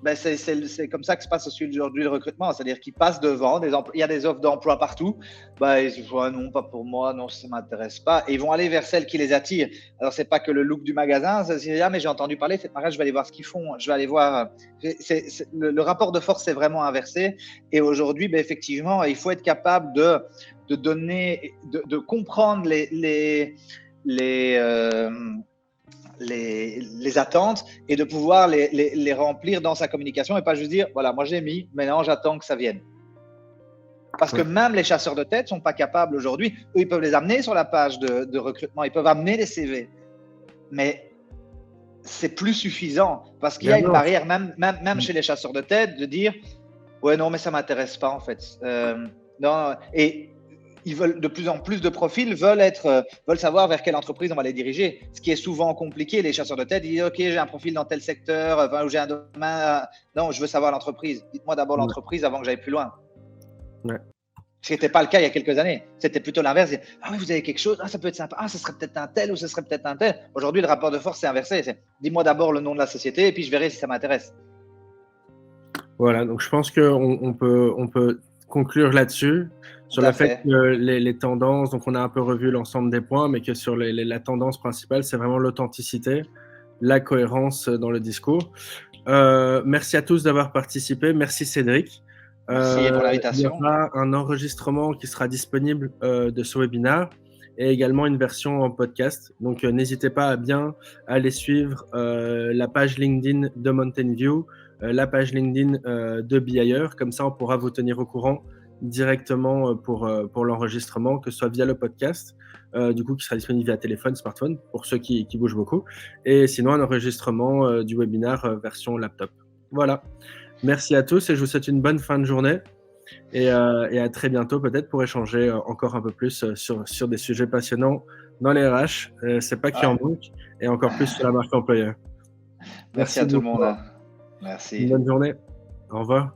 Ben c'est comme ça que se passe aujourd'hui le recrutement, c'est-à-dire qu'ils passent devant, il y a des offres d'emploi partout, ben, ils disent ouais, non, pas pour moi, non, ça ne m'intéresse pas, et ils vont aller vers celles qui les attirent. Alors, c'est pas que le look du magasin, c'est mais j'ai entendu parler, je vais aller voir ce qu'ils font, je vais aller voir. Le rapport de force est vraiment inversé, et aujourd'hui, ben, effectivement, il faut être capable de donner, de comprendre les attentes et de pouvoir les remplir dans sa communication et pas juste dire voilà, moi j'ai mis, maintenant j'attends que ça vienne. Parce que même les chasseurs de tête ne sont pas capables aujourd'hui. Eux, ils peuvent les amener sur la page de recrutement, ils peuvent amener les CV. Mais c'est plus suffisant parce qu'il y a une barrière, même chez les chasseurs de tête, de dire ouais, non, mais ça ne m'intéresse pas en fait. Non, et ils veulent de plus en plus de profils veulent savoir vers quelle entreprise on va les diriger. Ce qui est souvent compliqué, les chasseurs de tête, ils disent ok, j'ai un profil dans tel secteur, enfin, ou j'ai un domaine. Non, je veux savoir l'entreprise. Dites-moi d'abord l'entreprise avant que j'aille plus loin. Ouais. Ce qui n'était pas le cas il y a quelques années. C'était plutôt l'inverse. Ah oui, vous avez quelque chose, ça peut être sympa, ce serait peut-être un tel ou ce serait peut-être un tel. Aujourd'hui, le rapport de force c'est inversé. Dis-moi d'abord le nom de la société et puis je verrai si ça m'intéresse. Voilà, donc je pense qu'on peut conclure là-dessus, sur le fait que les tendances, donc on a un peu revu l'ensemble des points, mais que sur la tendance principale, c'est vraiment l'authenticité, la cohérence dans le discours. Merci à tous d'avoir participé. Merci Cédric. Merci pour l'invitation. Il y aura un enregistrement qui sera disponible de ce webinaire et également une version en podcast. Donc n'hésitez pas à bien aller suivre la page LinkedIn de Mountain View, la page LinkedIn de BeHire. Comme ça, on pourra vous tenir au courant directement pour l'enregistrement, que ce soit via le podcast, du coup, qui sera disponible via téléphone, smartphone, pour ceux qui bougent beaucoup. Et sinon, un enregistrement du webinaire version laptop. Voilà. Merci à tous et je vous souhaite une bonne fin de journée. Et à très bientôt peut-être pour échanger encore un peu plus sur des sujets passionnants dans les RH. C'est pas qu'il en manque, et encore plus sur la marque employeur. Merci à tout le monde. Merci. Une bonne journée. Au revoir.